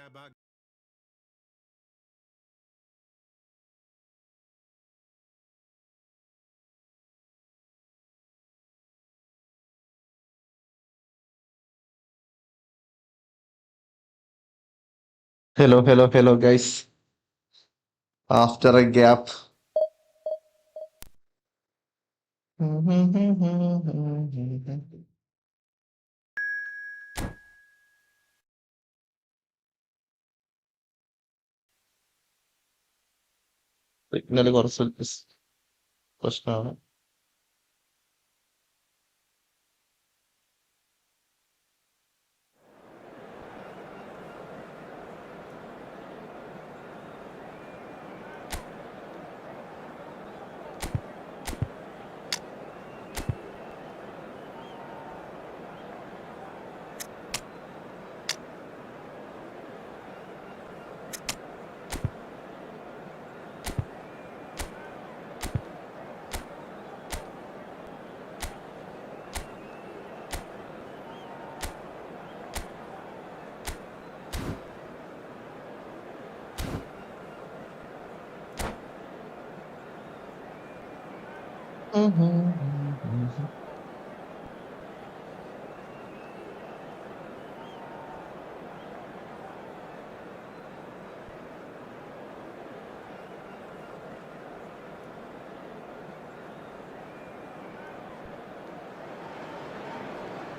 about. Hello, hello, hello, guys. After a gap. Signal കുറച്ച് പ്രശ്നമാണ്.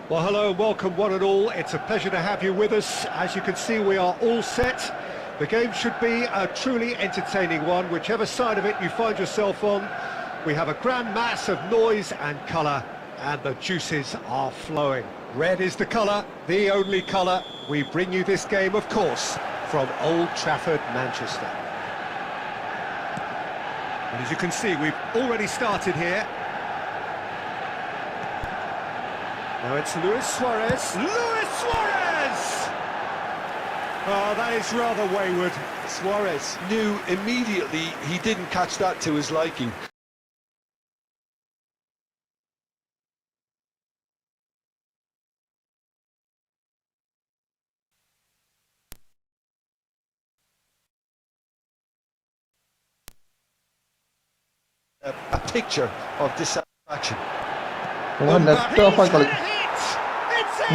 Well, hello and welcome one and all. It's a pleasure to have you with us. As you can see, we are all set. The game should be a truly entertaining one, whichever side of it you find yourself on. We have a grand mass of noise and colour, and the juices are flowing. Red is the colour, the only colour. We bring you this game, of course, from Old Trafford, Manchester. And as you can see, we've already started here. Now it's Luis Suarez. Luis Suarez! Oh, that is rather wayward. Suarez knew immediately he didn't catch that to his liking. A picture of dissatisfaction. Net off ആയി കളിക്കും.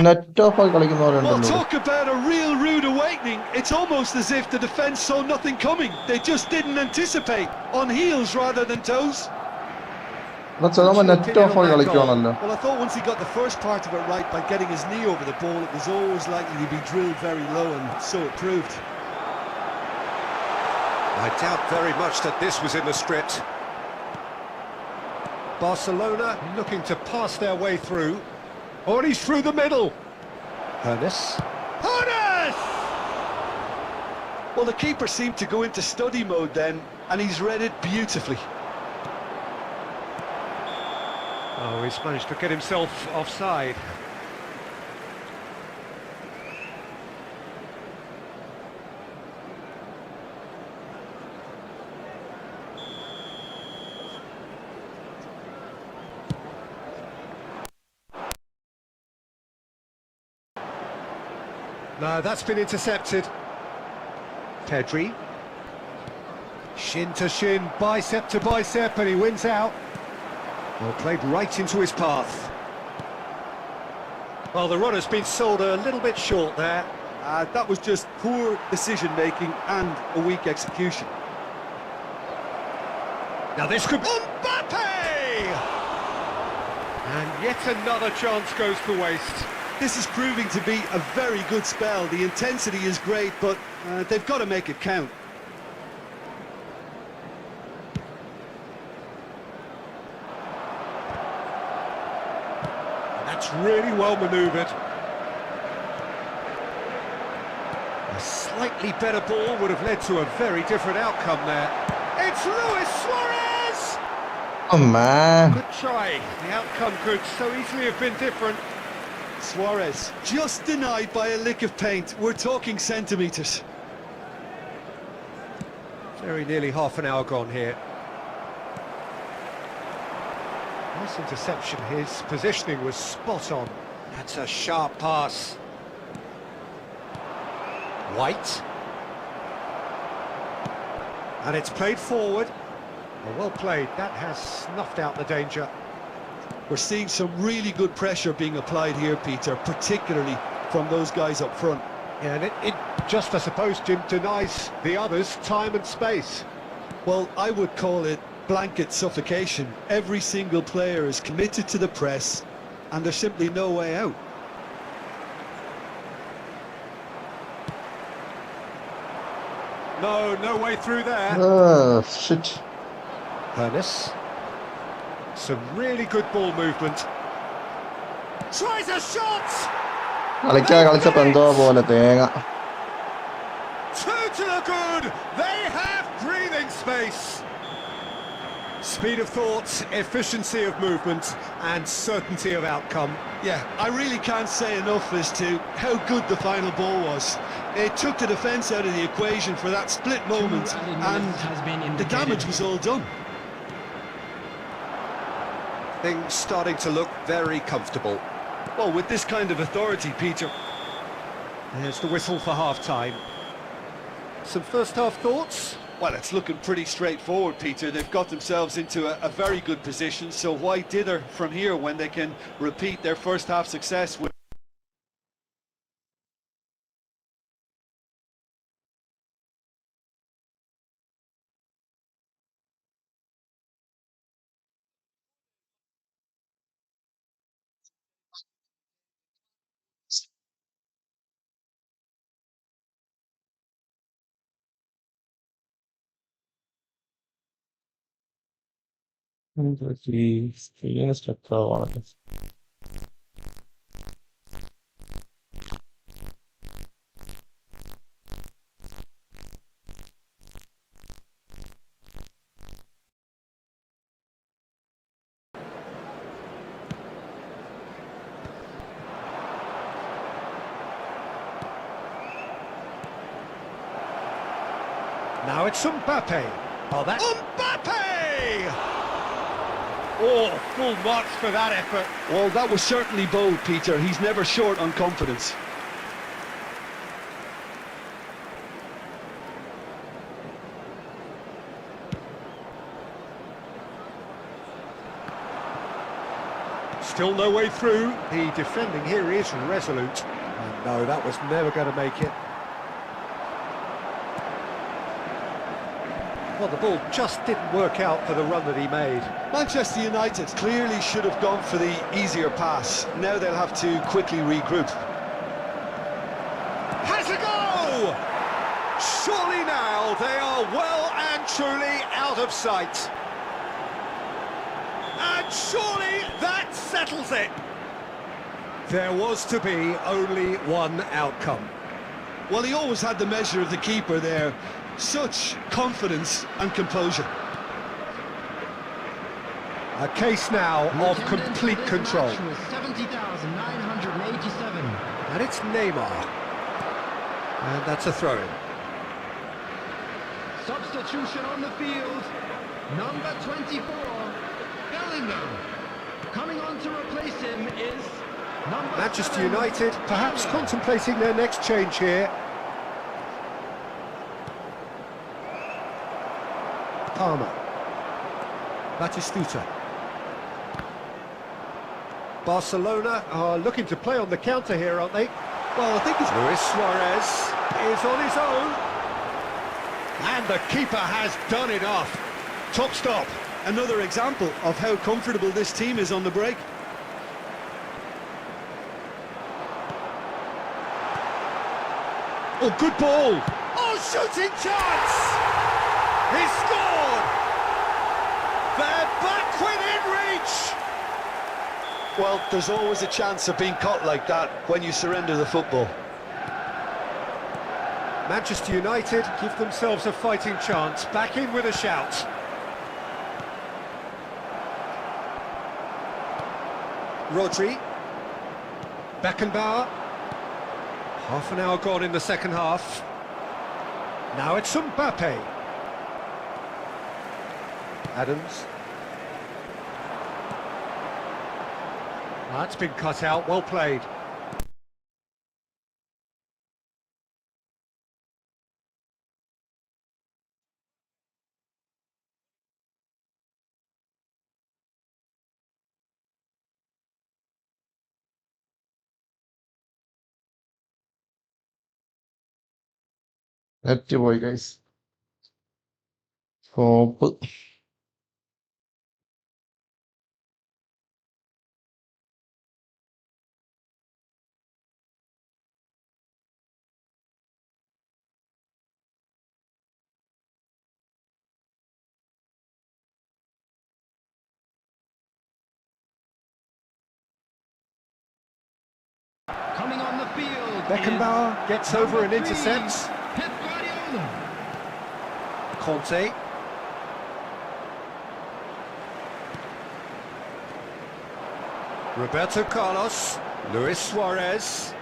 Net off ആയി Well, കളിക്കുന്നവരുണ്ടല്ലോ. talk about a real rude awakening. It's almost as if the defence saw nothing coming. They just didn't anticipate. On heels rather than toes. Net off ആയി കളിക്കുവാണല്ലോ. Well, I thought once he got the first part of it right by getting his knee over the ball, it was always likely to be drilled very low, and so it proved. I doubt very much that this was in the script. Barcelona looking to pass their way through. Oh, and he's through the middle. Hernes. Well, the keeper seemed to go into study mode then, and he's read it beautifully. Oh, he's managed to get himself offside. No, that's been intercepted. Pedri. Shin to shin, bicep to bicep, and he wins out. Well, played right into his path. Well, the run has been sold a little bit short there. That was just poor decision-making and a weak execution. Now this could be... Mbappe! And yet another chance goes to waste. This is proving to be a very good spell. The intensity is great, but they've got to make it count. That's really well manoeuvred. A slightly better ball would have led to a very different outcome there. It's Luis Suarez! Oh man. Good try. The outcome could so easily have been different. Suarez just denied by a lick of paint. We're talking centimetres. Very nearly half an hour gone here. Nice interception. His positioning was spot on. That's a sharp pass. White. And it's played forward. Well played, that has snuffed out the danger. We're seeing some really good pressure being applied here, Peter, particularly from those guys up front. Yeah, and it just, I suppose, Jim, denies the others time and space. Well, I would call it blanket suffocation. Every single player is committed to the press, and there's simply no way out. No way through there. Shit. Ernest. Some really good ball movement. Tries a shot! കളിച്ചപ്പോ എന്തോ പോലെ തേങ്ങ. Two to the good! They have breathing space! Speed of thought, efficiency of movement, and certainty of outcome. Yeah, I really can't say enough as to how good the final ball was. It took the defence out of the equation for that split moment, and the damage was all done. Things starting to look very comfortable. Well, with this kind of authority, Peter. There's the whistle for half-time. Some first-half thoughts? Well, it's looking pretty straightforward, Peter. They've got themselves into a very good position, so why dither from here when they can repeat their first-half success with... Now it's Mbappe. Oh, that's... Mbappe! Oh, full marks for that effort. Well, that was certainly bold, Peter. He's never short on confidence. Still no way through. The defending here is resolute. And no, that was never going to make it. Well, the ball just didn't work out for the run that he made. Manchester United clearly should have gone for the easier pass. Now they'll have to quickly regroup. Has a go! Surely now they are well and truly out of sight. And surely that settles it. There was to be only one outcome. Well, he always had the measure of the keeper there. Such confidence and composure. A case now of complete control. 70,987. And it's Neymar. And that's a throw-in. Substitution on the field. Number 24, Bellingham. Coming on to replace him is number Manchester 7. United perhaps contemplating their next change here. Palmer. Batistuta. Barcelona are looking to play on the counter here, aren't they? Well, I think it's... Luis Suarez is on his own. And the keeper has done enough. Top stop. Another example of how comfortable this team is on the break. Oh, good ball. Oh, shooting chance. He scored. They're back within reach. Well, there's always a chance of being caught like that when you surrender the football. Manchester United give themselves a fighting chance. Back in with a shout. Rodri. Beckenbauer. Half an hour gone in the second half. Now it's Mbappe. Adams. That's been cut out, well played. Net boy, guys. Hope. Coming on the field. Beckenbauer gets over and intercepts. Pep Guardiola. Conte. Roberto Carlos. Luis Suarez.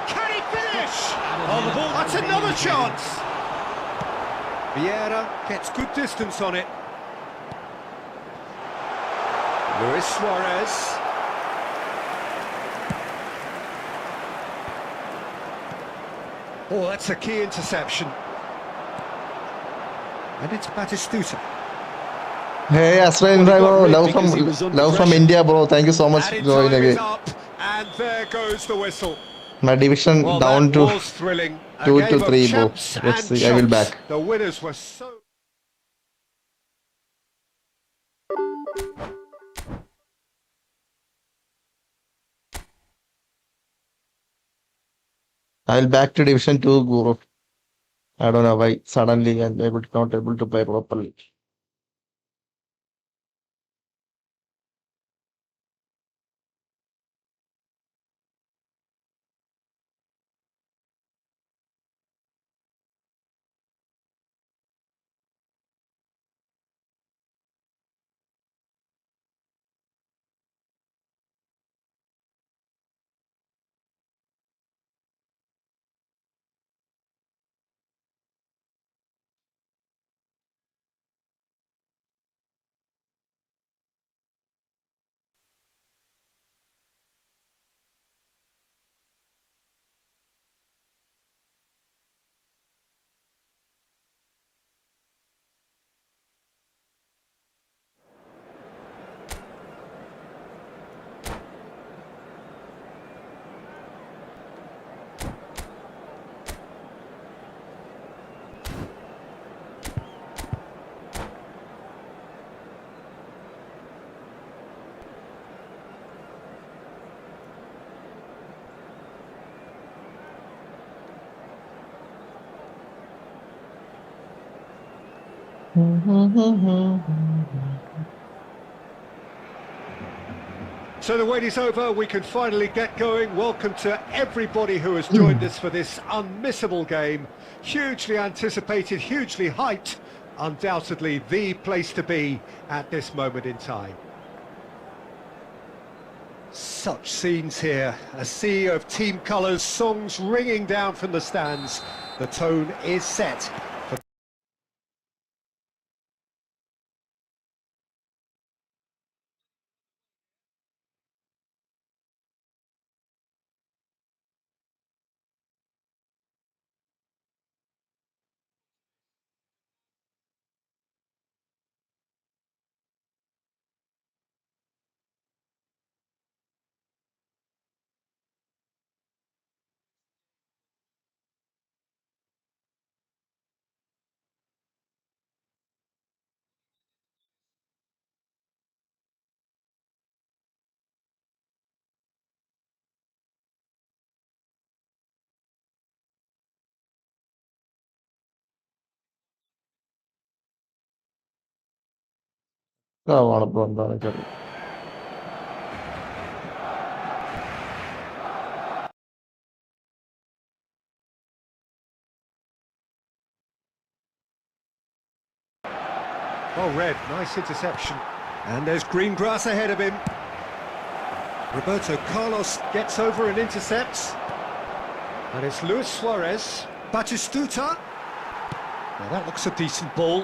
Can he finish? Oh, the ball, that's another chance. Vieira gets good distance on it. Luis Suarez. Oh, that's a key interception. And it's Batistuta. Hey, Asran bro, love from India, bro. Thank you so much for Added joining time is again. up, and there goes the whistle. My division Well, down that to was thrilling. A 2 game to of 3, bro. champs Let's and see. I will chumps. back. The winners were so... I will back to division 2, bro. I don't know why suddenly I'm not able to play properly. So the wait is over, we can finally get going. Welcome to everybody who has joined us for this unmissable game. Hugely anticipated, hugely hyped. Undoubtedly the place to be at this moment in time. Such scenes here, a sea of team colours, songs ringing down from the stands. The tone is set. Oh, Red, nice interception. And there's green grass ahead of him. Roberto Carlos gets over and intercepts. And it's Luis Suarez. Batistuta. Now that looks a decent ball.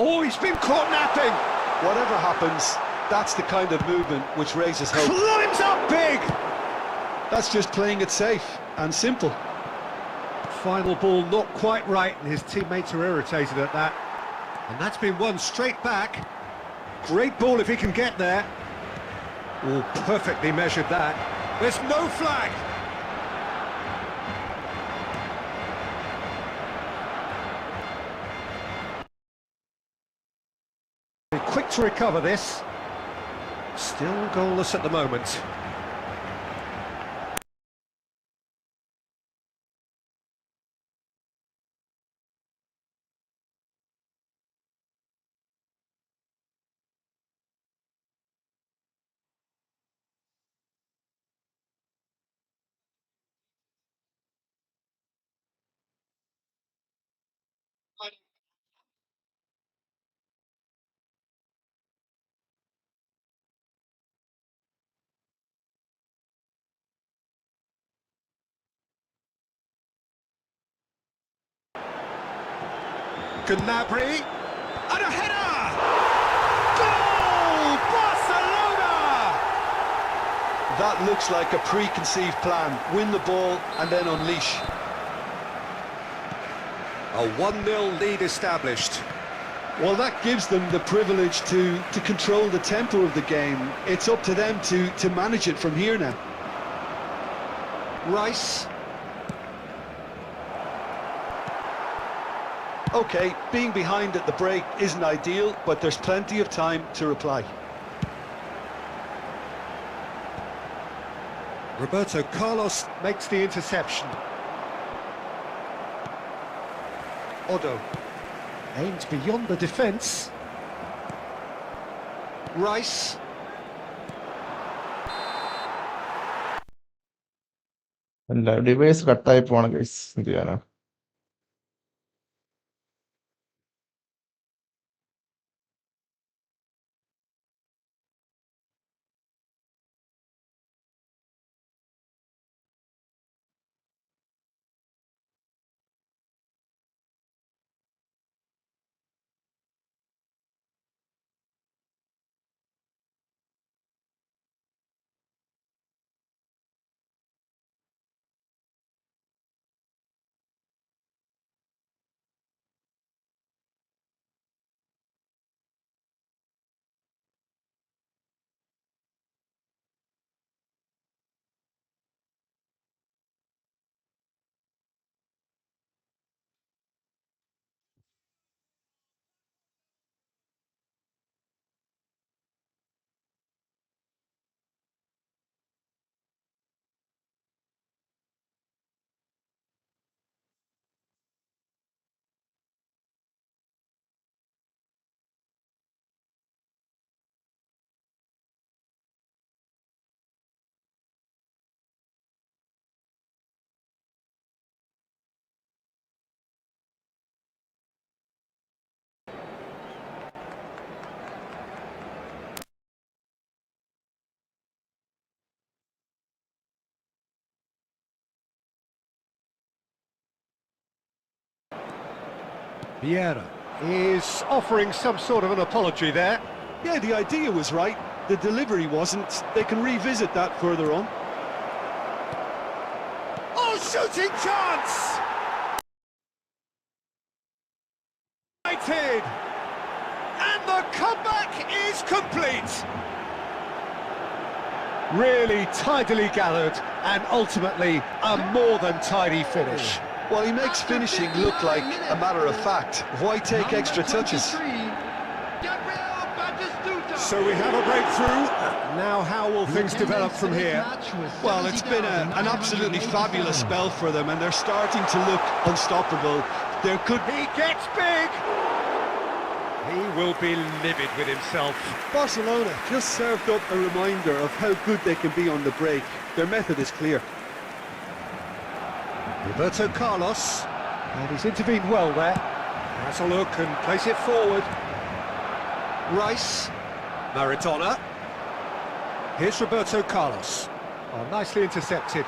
Oh, he's been caught napping. Whatever happens, that's the kind of movement which raises hope. Climbs up big. That's just playing it safe and simple. Final ball not quite right, and his teammates are irritated at that. And that's been won straight back. Great ball if he can get there. Oh, perfectly measured that. There's no flag. Quick to recover this. Still goalless at the moment. Gnabry, and a header! Goal! Barcelona! That looks like a preconceived plan. Win the ball and then unleash. A 1-0 lead established. Well, that gives them the privilege to control the tempo of the game. It's up to them to manage it from here now. Rice. Okay, being behind at the break isn't ideal, but there's plenty of time to reply. Roberto Carlos makes the interception. Odo aimed beyond the defence. Rice. Device കട്ടായി പോവാണ് guys. എന്ത് ചെയ്യാനാ? Vieira is offering some sort of an apology there. Yeah, the idea was right. The delivery wasn't. They can revisit that further on. Oh, shooting chance! United! And the comeback is complete! Really tidily gathered and ultimately a more than tidy finish. Well, he makes finishing look like a matter of fact. Why take extra touches? So we have a breakthrough. Now how will things develop from here? Well, it's been an absolutely fabulous spell for them, and they're starting to look unstoppable. There could... He gets big! He will be livid with himself. Barcelona just served up a reminder of how good they can be on the break. Their method is clear. Roberto Carlos, and he's intervened well there. Has a look and place it forward. Rice, Maradona. Here's Roberto Carlos. Oh, nicely intercepted.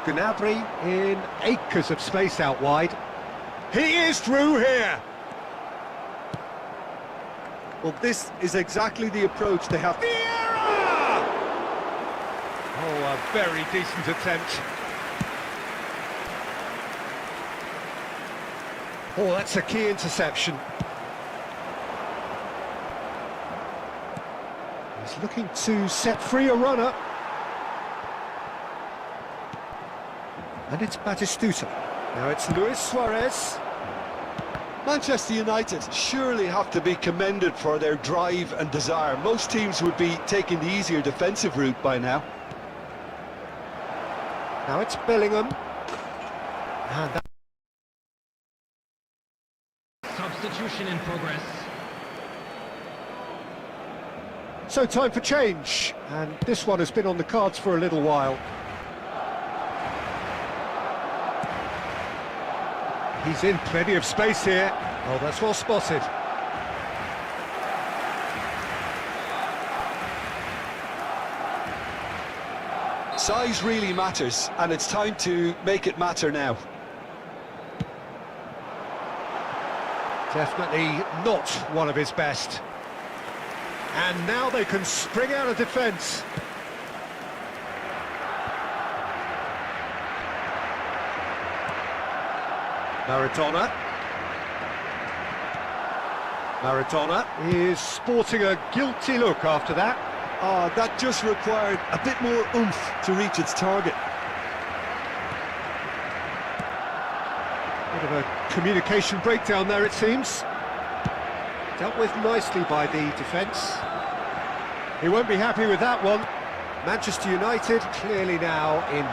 Gnabry in acres of space out wide. He is through here. Well, this is exactly the approach they have. Vieira! Oh, a very decent attempt. Oh, that's a key interception. He's looking to set free a runner. And it's Batistuta. Now it's Luis Suarez. Manchester United surely have to be commended for their drive and desire. Most teams would be taking the easier defensive route by now. Now it's Bellingham. And that Substitution in progress. So time for change, and this one has been on the cards for a little while. He's in plenty of space here. Oh, that's well spotted. Size really matters, and it's time to make it matter now. Definitely not one of his best. And now they can spring out of defence. Maradona. Maradona is sporting a guilty look after that. Ah, that just required a bit more oomph to reach its target. Bit of a communication breakdown there, it seems. Dealt with nicely by the defence. He won't be happy with that one. Manchester United clearly now in...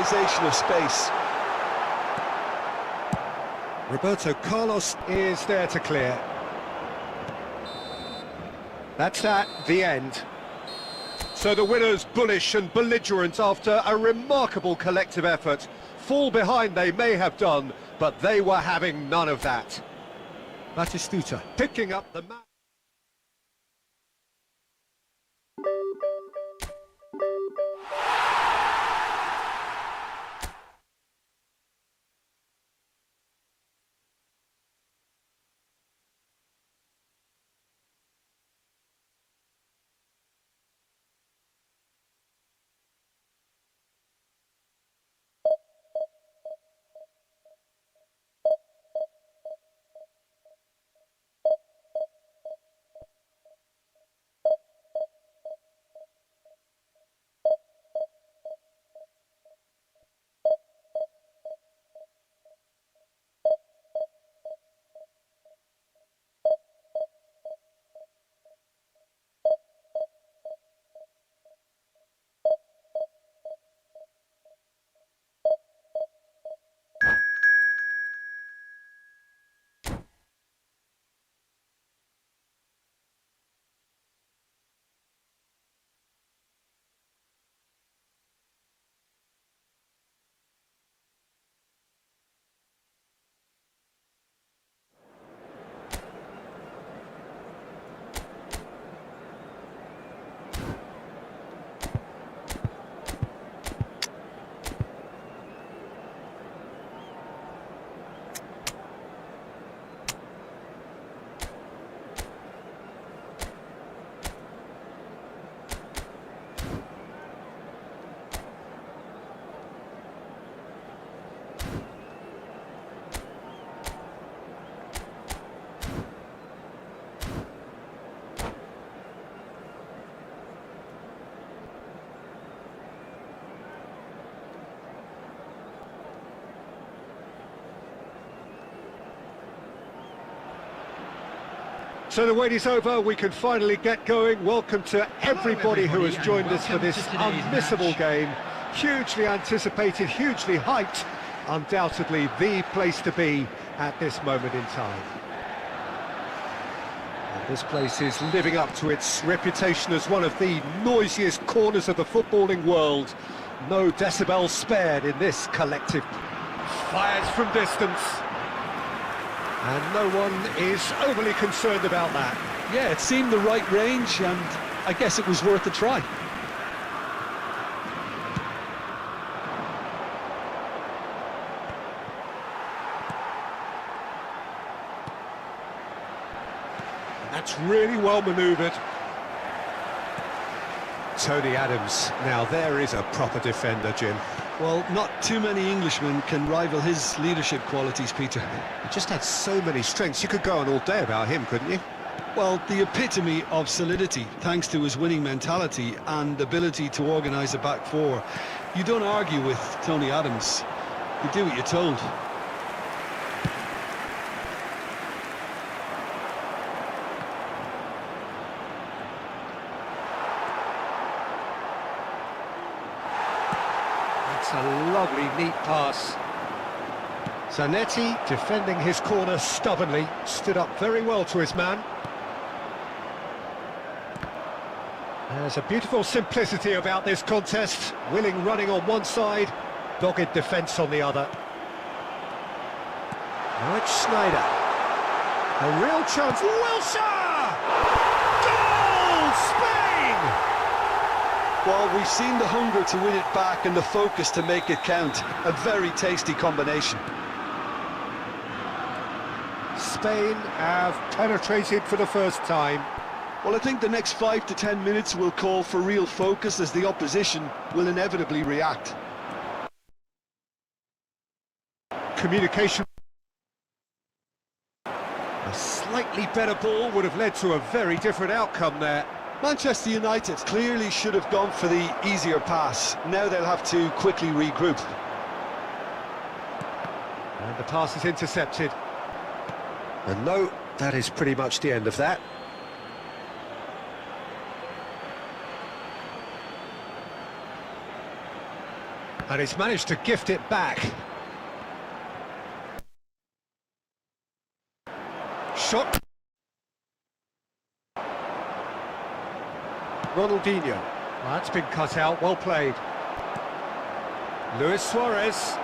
Of space. Roberto Carlos is there to clear. That's the end. So the winners bullish and belligerent after a remarkable collective effort. Fall behind they may have done, but they were having none of that. Batistuta picking up the match. So the wait is over, we can finally get going. Welcome to everybody who has joined us for this unmissable game. Hugely anticipated, hugely hyped, undoubtedly the place to be at this moment in time. And this place is living up to its reputation as one of the noisiest corners of the footballing world. No decibels spared in this collective. Fires from distance. And no one is overly concerned about that. Yeah, it seemed the right range, and I guess it was worth a try. That's really well manoeuvred. Tony Adams. Now there is a proper defender, Jim. Well, not too many Englishmen can rival his leadership qualities, Peter. He just had so many strengths. You could go on all day about him, couldn't you? Well, the epitome of solidity, thanks to his winning mentality and ability to organise a back four. You don't argue with Tony Adams. You do what you're told. It's a lovely, neat pass. Zanetti, defending his corner stubbornly, stood up very well to his man. There's a beautiful simplicity about this contest. Willing running on one side, dogged defence on the other. Now it's Sneijder. A real chance. Wilshere! Goal! Spain! Well, we've seen the hunger to win it back and the focus to make it count. A very tasty combination. Spain have penetrated for the first time. Well, I think the next 5 to 10 minutes will call for real focus as the opposition will inevitably react. Communication. A slightly better ball would have led to a very different outcome there. Manchester United clearly should have gone for the easier pass. Now they'll have to quickly regroup. And the pass is intercepted. And no, that is pretty much the end of that. And he's managed to gift it back. Shot. Ronaldinho. Well, that's been cut out, well played. Luis Suarez.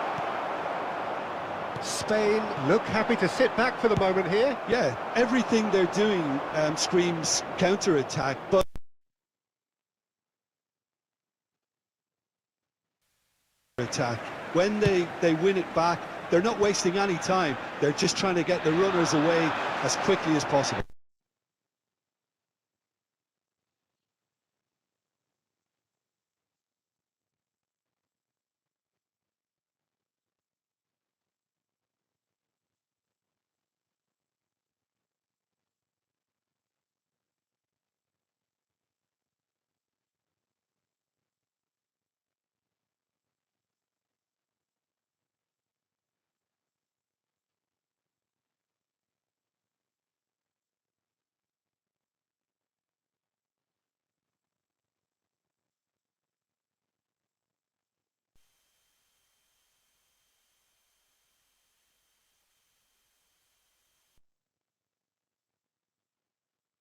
Spain look happy to sit back for the moment here. Yeah, everything they're doing screams counter-attack, but when they win it back, they're not wasting any time. They're just trying to get the runners away as quickly as possible.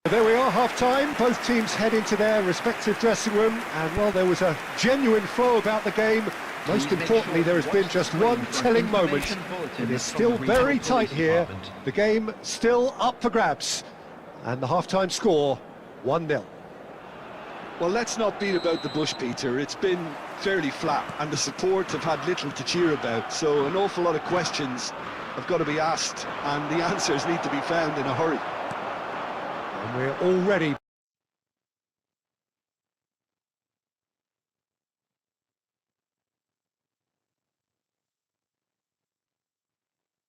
There we are, half-time. Both teams head into their respective dressing room, and well, there was a genuine flow about the game. Most importantly, there has been just one telling moment. It is still very tight here. The game still up for grabs, and the half-time score 1-0. Well, let's not beat about the bush, Peter. It's been fairly flat, and the support have had little to cheer about, so an awful lot of questions have got to be asked, and the answers need to be found in a hurry. And we're already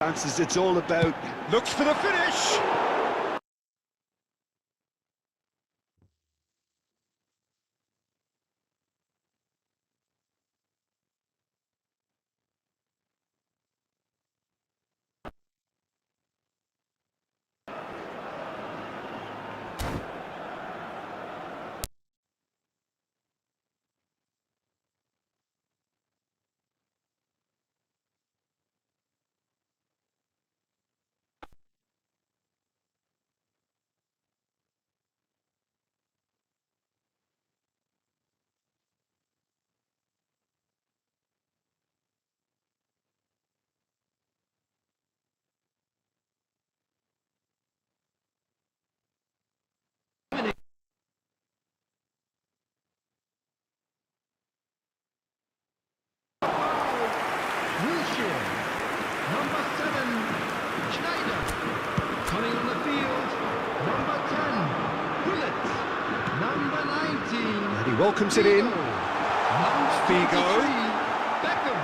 chances. It's all about looks for the finish. Wilshere, number 7, Sneijder, coming on the field, number 10, Blitz, number 19, And he welcomes it in. number Figo. 23, Beckenbauer.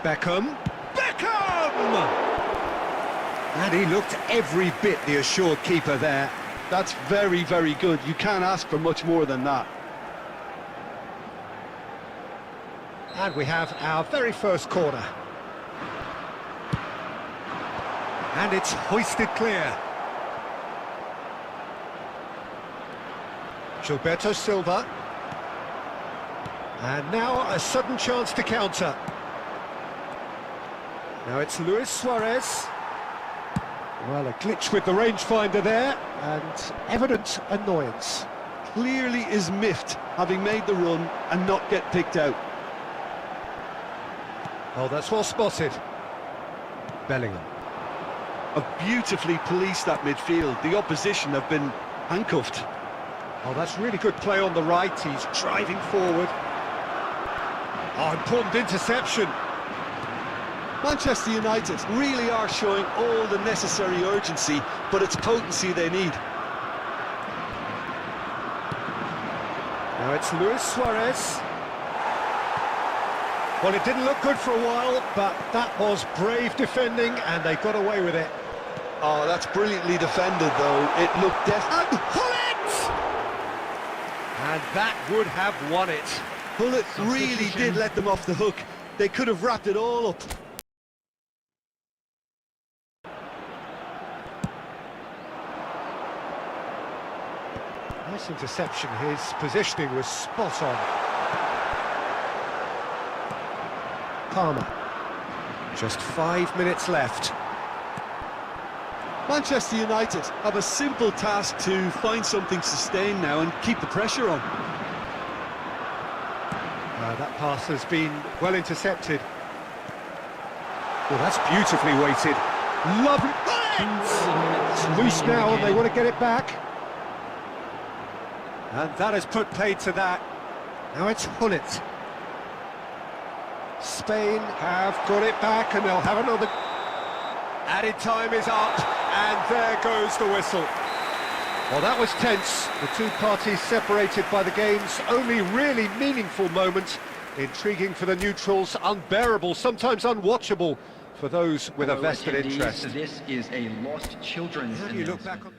Beckham. Beckham! And he looked every bit the assured keeper there. That's very, very good. You can't ask for much more than that. And we have our very first corner. And it's hoisted clear. Gilberto Silva. And now a sudden chance to counter. Now it's Luis Suarez. Well, a glitch with the rangefinder there, and evident annoyance. Clearly is miffed, having made the run and not get picked out. Oh, that's well spotted. Bellingham. Have beautifully policed that midfield. The opposition have been handcuffed. Oh, that's really good play on the right. He's driving forward. Oh, important interception. Manchester United really are showing all the necessary urgency, but it's potency they need. Now it's Luis Suarez. Well, it didn't look good for a while, but that was brave defending, and they got away with it. Oh, that's brilliantly defended, though. It looked And Hullet! And that would have won it. Hullet really did let them off the hook. They could have wrapped it all up. Nice interception. His positioning was spot on. Palmer. Just 5 minutes left. Manchester United have a simple task to find something sustained now and keep the pressure on. That pass has been well intercepted. Well, that's beautifully weighted. Lovely. It's loose now and they want to get it back. And that has put paid to that. Now it's Hullet. Spain have got it back and they'll have another. Added time is up and there goes the whistle. Well, that was tense. The two parties separated by the game's only really meaningful moment. Intriguing for the neutrals, unbearable, sometimes unwatchable for those with a vested interest. This is a lost children's How do you look back on?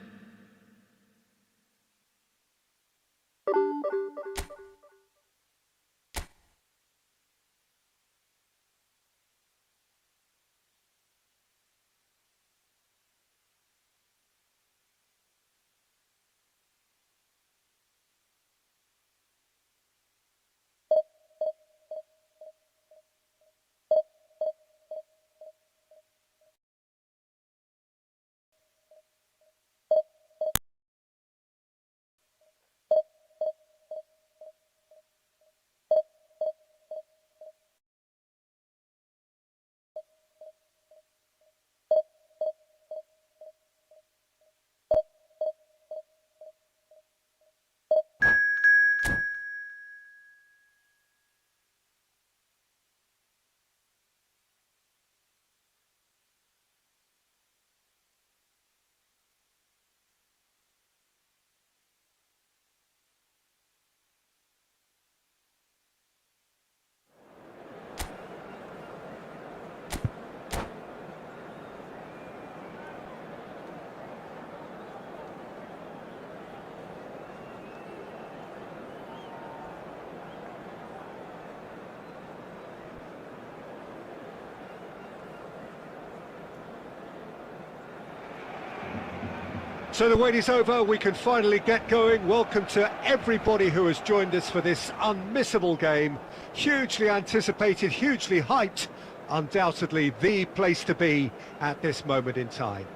So the wait is over, we can finally get going. Welcome to everybody who has joined us for this unmissable game. Hugely anticipated, hugely hyped, undoubtedly the place to be at this moment in time.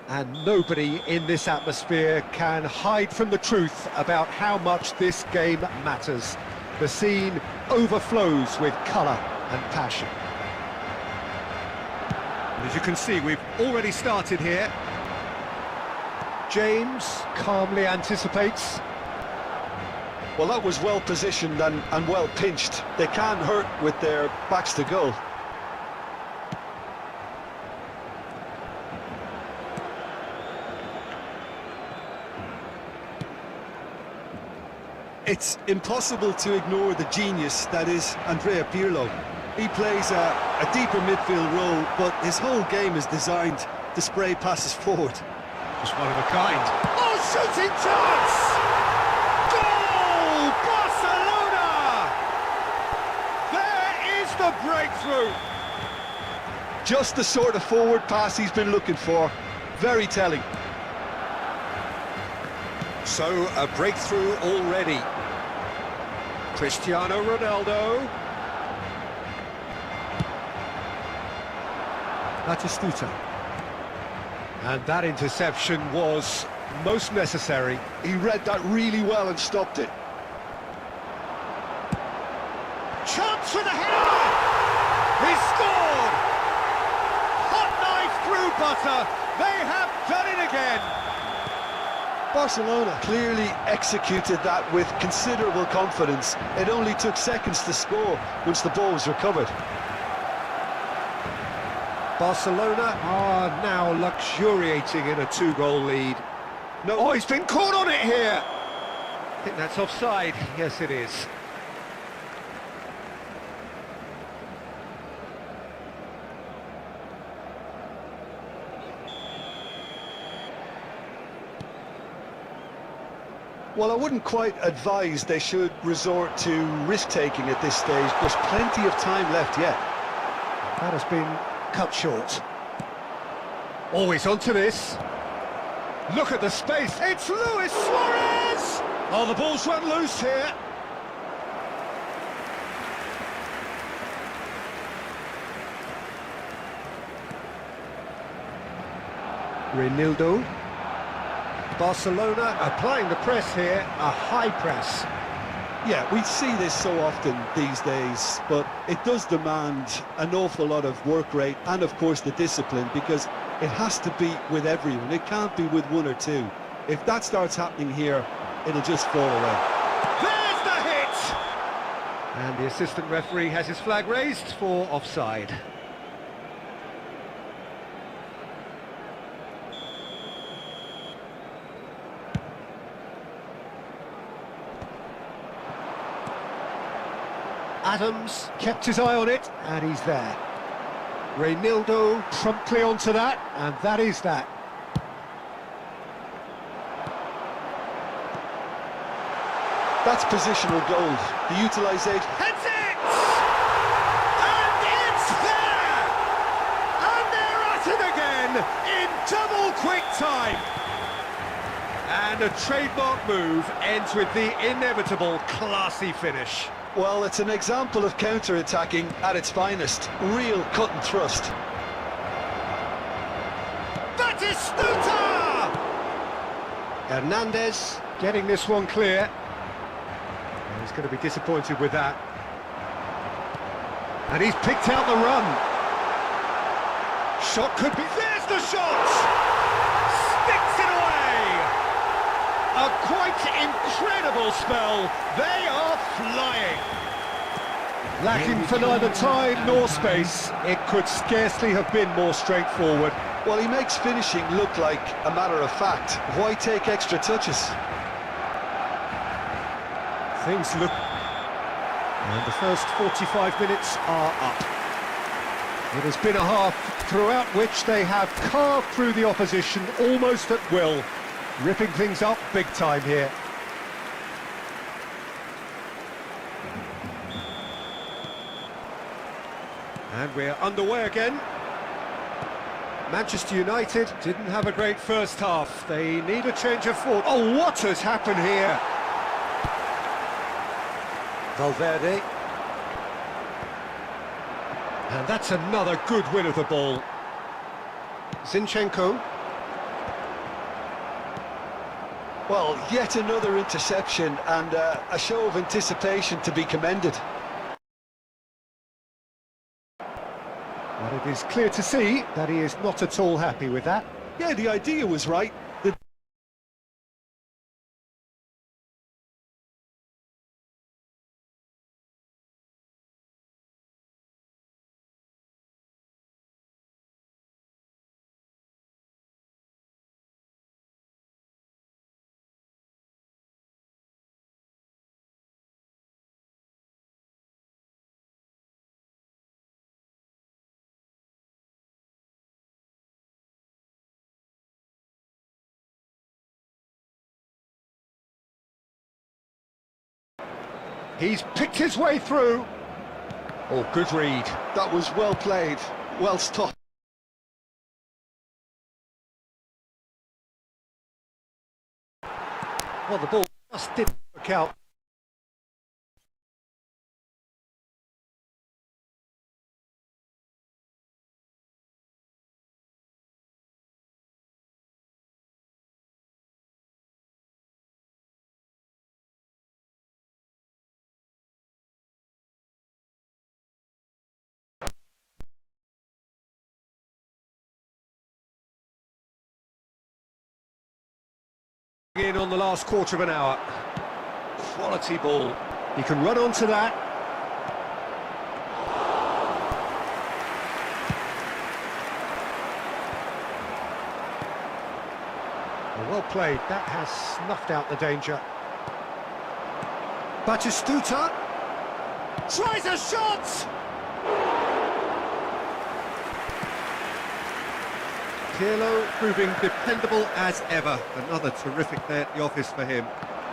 And nobody in this atmosphere can hide from the truth about how much this game matters. The scene overflows with colour and passion. As you can see, we've already started here. James calmly anticipates. Well, that was well positioned and well pinched. They can't hurt with their backs to goal. It's impossible to ignore the genius that is Andrea Pirlo. He plays a deeper midfield role, but his whole game is designed to spray passes forward. Just one of a kind. Oh, shooting chance! Goal! Barcelona! There is the breakthrough. Just the sort of forward pass he's been looking for. Very telling. So, a breakthrough already. Cristiano Ronaldo. Batistuta. And that interception was most necessary. He read that really well and stopped it. Chance for the header! He scored! Hot knife through butter. They have done it again. Barcelona clearly executed that with considerable confidence. It only took seconds to score once the ball was recovered. Barcelona are now luxuriating in a 2-goal lead. No, oh, he's been caught on it here. I think that's offside. Yes, it is. Well, I wouldn't quite advise they should resort to risk-taking at this stage. There's plenty of time left yet. That has been cut short. Always onto this. Look at the space. It's Luis Suarez! Oh, the ball's run loose here. Reinildo. Barcelona applying the press here, a high press. Yeah, we see this so often these days, but it does demand an awful lot of work rate and, of course, the discipline, because it has to be with everyone. It can't be with one or two. If that starts happening here, it'll just fall away. There's the hit! And the assistant referee has his flag raised for offside. Adams kept his eye on it, and he's there. Reinildo promptly onto that, and that is that. That's positional goal. The utilisation... Heads it! And it's there! And they're at it again in double quick time. And a trademark move ends with the inevitable classy finish. Well, it's an example of counter-attacking at its finest. Real cut and thrust. Batistuta! Hernandez getting this one clear. And he's going to be disappointed with that. And he's picked out the run. Shot could be... There's the shot! Sticks it away! A quite incredible spell. They are flying. Lacking for neither time nor space. It could scarcely have been more straightforward. Well, he makes finishing look like a matter of fact. Why take extra touches? Things look... And the first 45 minutes are up. It has been a half throughout which they have carved through the opposition almost at will, ripping things up big time here. And we're underway again. Manchester United didn't have a great first half. They need a change of form. Oh, what has happened here? Valverde. And that's another good win of the ball. Zinchenko. Well, yet another interception and a show of anticipation to be commended. But it is clear to see that he is not at all happy with that. Yeah, the idea was right. He's picked his way through. Oh, good read. That was well played, well stopped. Well, the ball just didn't work out. In on the last quarter of an hour. Quality ball. He can run onto that. Well played. That has snuffed out the danger. Batistuta tries a shot! Pirlo proving dependable as ever. Another terrific day at the office for him.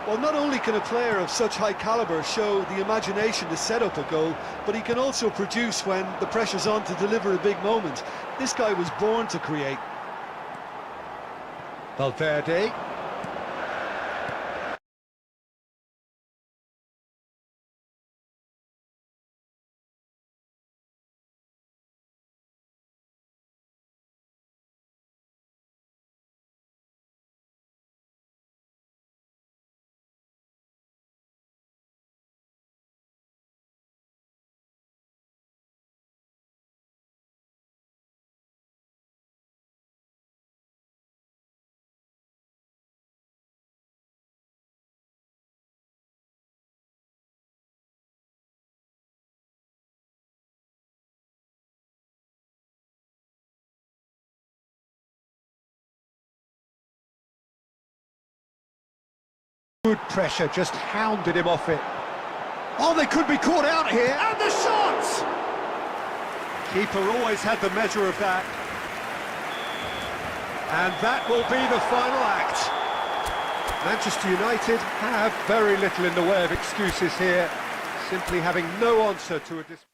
Well, not only can a player of such high calibre show the imagination to set up a goal, but he can also produce when the pressure's on to deliver a big moment. This guy was born to create. Valverde. Good pressure, just hounded him off it. Oh, they could be caught out here, and the shot! Keeper always had the measure of that. And that will be the final act. Manchester United have very little in the way of excuses here, simply having no answer to a display.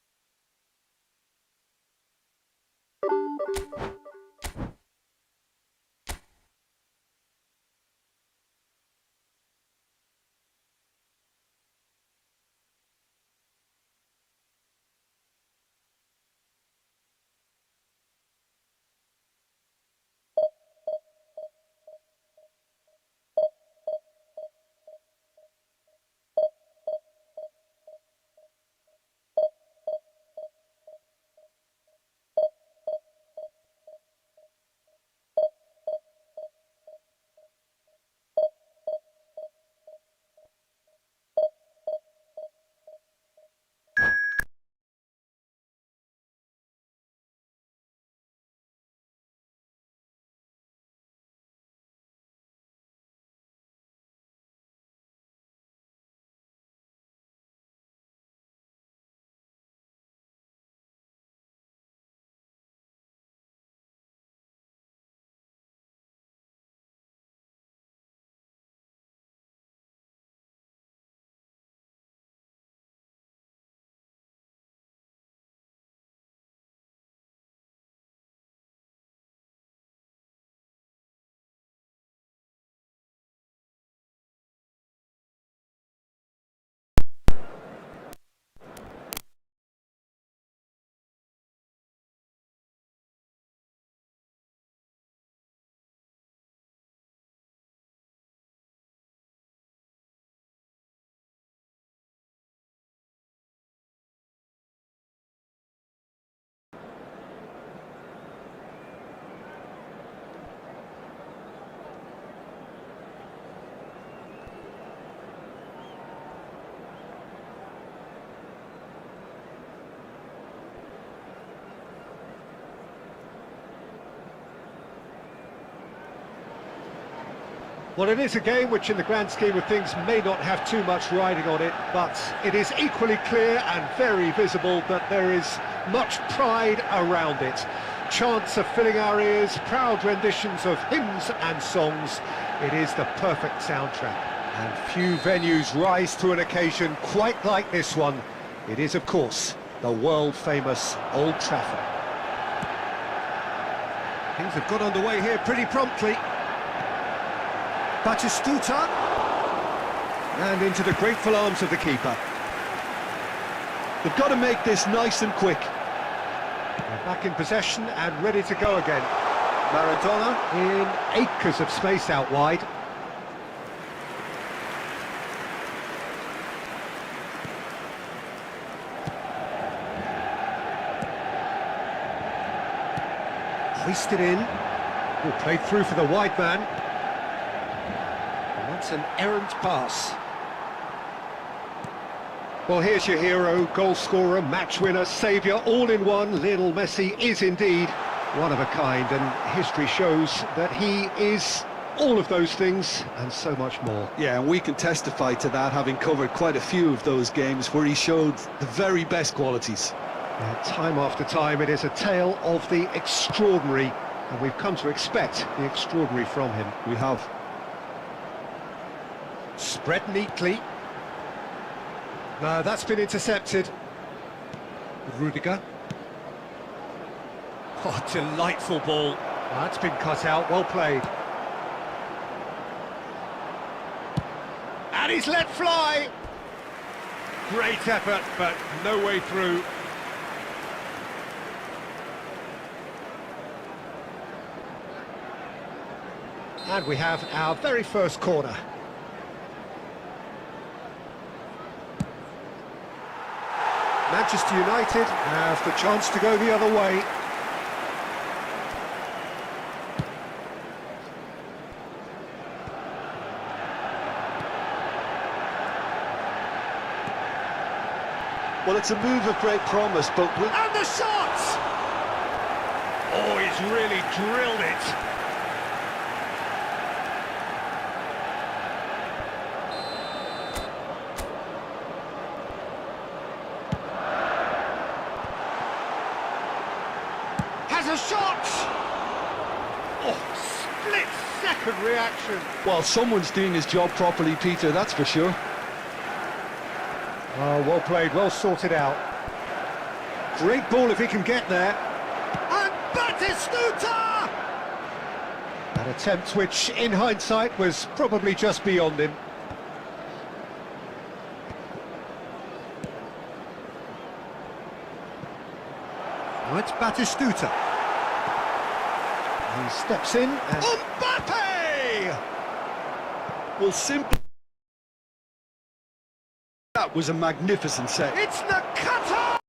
Well, it is a game which in the grand scheme of things may not have too much riding on it, but it is equally clear and very visible that there is much pride around it. Chants are filling our ears, proud renditions of hymns and songs. It is the perfect soundtrack. And few venues rise to an occasion quite like this one. It is, of course, the world-famous Old Trafford. Things have got underway here pretty promptly. Batistuta. And into the grateful arms of the keeper. They've got to make this nice and quick. They're back in possession and ready to go again. Maradona in acres of space out wide. Hoisted in. Oh, played through for the wide man. And that's an errant pass. Well, here's your hero, goal scorer, match winner, saviour, all in one. Lionel Messi is indeed one of a kind, and history shows that he is all of those things and so much more. Yeah, and we can testify to that, having covered quite a few of those games where he showed the very best qualities. Yeah, time after time, it is a tale of the extraordinary, and we've come to expect the extraordinary from him. We have. Spread neatly. No, that's been intercepted. Rudiger. Oh, delightful ball. That's been cut out, well played. And he's let fly. Great effort, but no way through. And we have our very first corner. Manchester United have the chance to go the other way. Well, it's a move of great promise, but... And the shot! Oh, he's really drilled it. Has a shot! Oh, split-second reaction. Well, someone's doing his job properly, Peter, that's for sure. Oh, well played, well sorted out. Great ball if he can get there. And Batistuta! An attempt which, in hindsight, was probably just beyond him. Now it's Batistuta. He steps in and... Mbappe! Well, simply... That was a magnificent save. It's the cutter!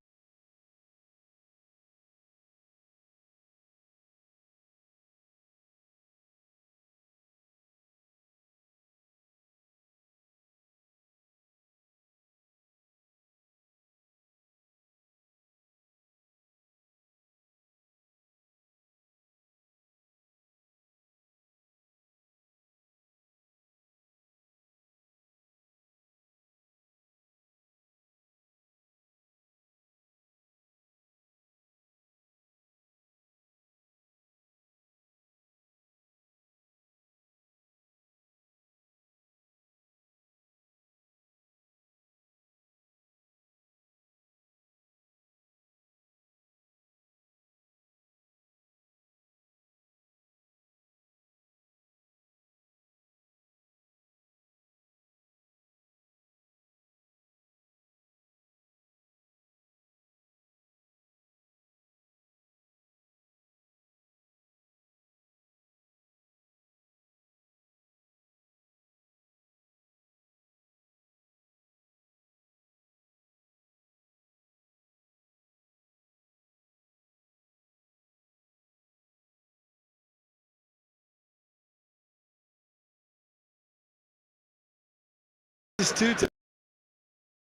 To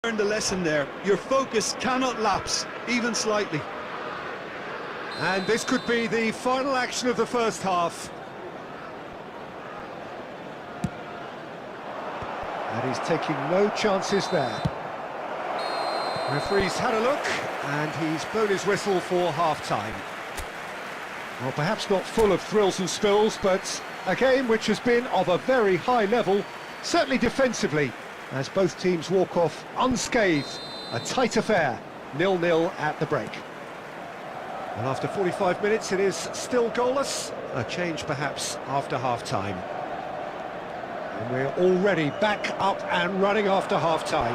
learn the lesson there. Your focus cannot lapse, even slightly. And this could be the final action of the first half. And he's taking no chances there. Referee's had a look, and he's blown his whistle for half-time. Well, perhaps not full of thrills and spills, but a game which has been of a very high level, Certainly defensively, as both teams walk off unscathed. A tight affair, 0-0 at the break. And after 45 minutes, it is still goalless. A change perhaps after half-time. And we're already back up and running after half-time.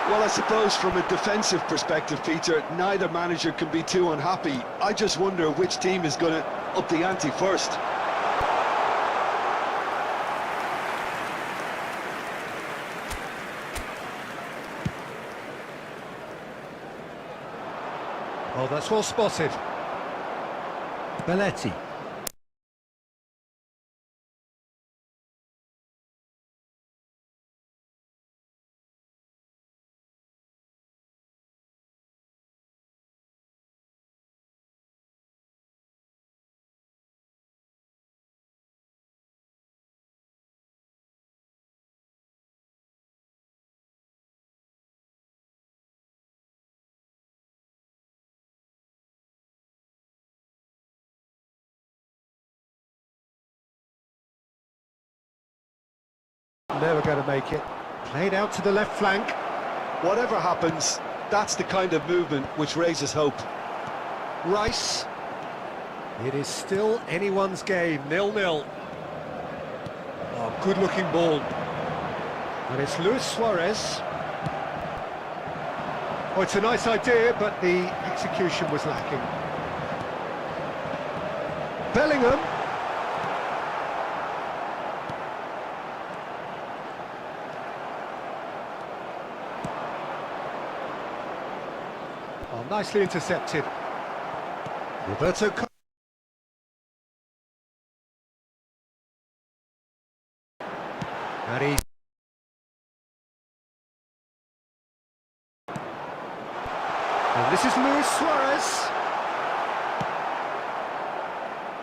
Well, I suppose from a defensive perspective, Peter, neither manager can be too unhappy. I just wonder which team is going to up the ante first. Oh, that's well spotted. Belletti. Never going to make it. Played out to the left flank. Whatever happens, that's the kind of movement which raises hope. Rice. It is still anyone's game, 0-0. Oh, good-looking ball. And it's Luis Suarez. Oh, it's a nice idea, but the execution was lacking. Bellingham. Oh, nicely intercepted. Roberto Carlos. And this is Luis Suarez.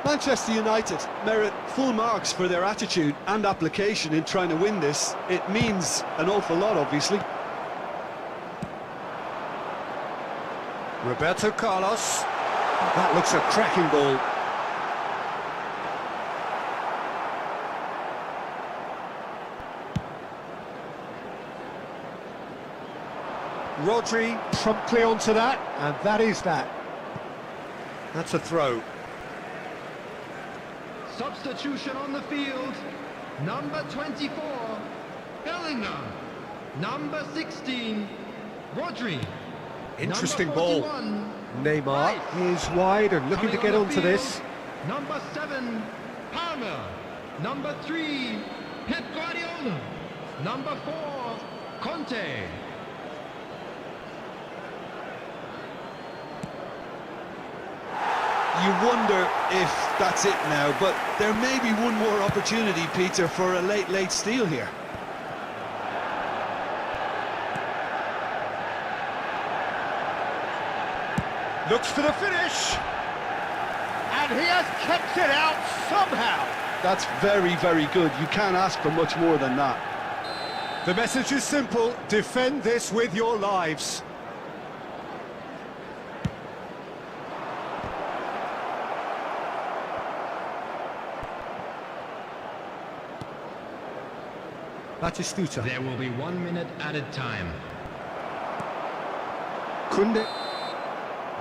Manchester United merit full marks for their attitude and application in trying to win this. It means an awful lot, obviously. Roberto Carlos. That looks a cracking ball. Rodri promptly onto that, and that is that. That's a throw. Substitution on the field. Number 24, Bellingham. Number 16, Rodri. Interesting Number ball. 41, Neymar Rice. is wide and looking to Coming get on the onto this. field, Number 7, Palmer. Number 3, Pep Guardiola. Number 4, Conte. You wonder if that's it now, but there may be one more opportunity, Peter, for a late steal here. Looks for the finish. And he has kept it out somehow. That's very, very good. You can't ask for much more than that. The message is simple. Defend this with your lives. Batistuta. There will be 1 minute added time. Kunde.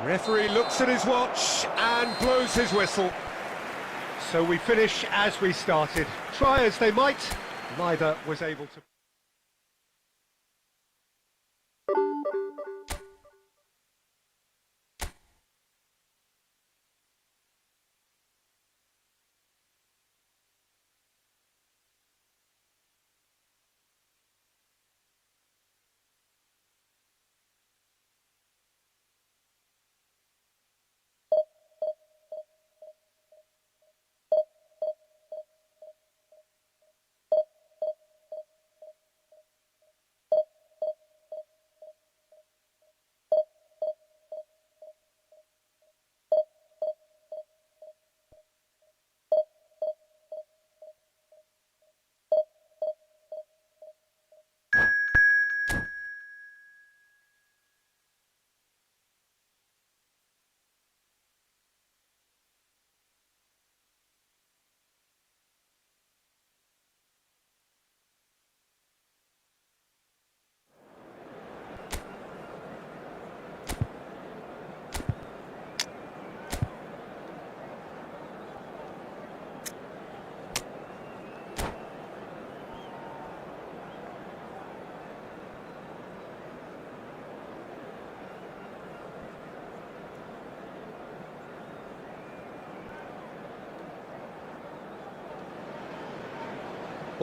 Referee looks at his watch and blows his whistle. So we finish as we started. Try as they might, neither was able to...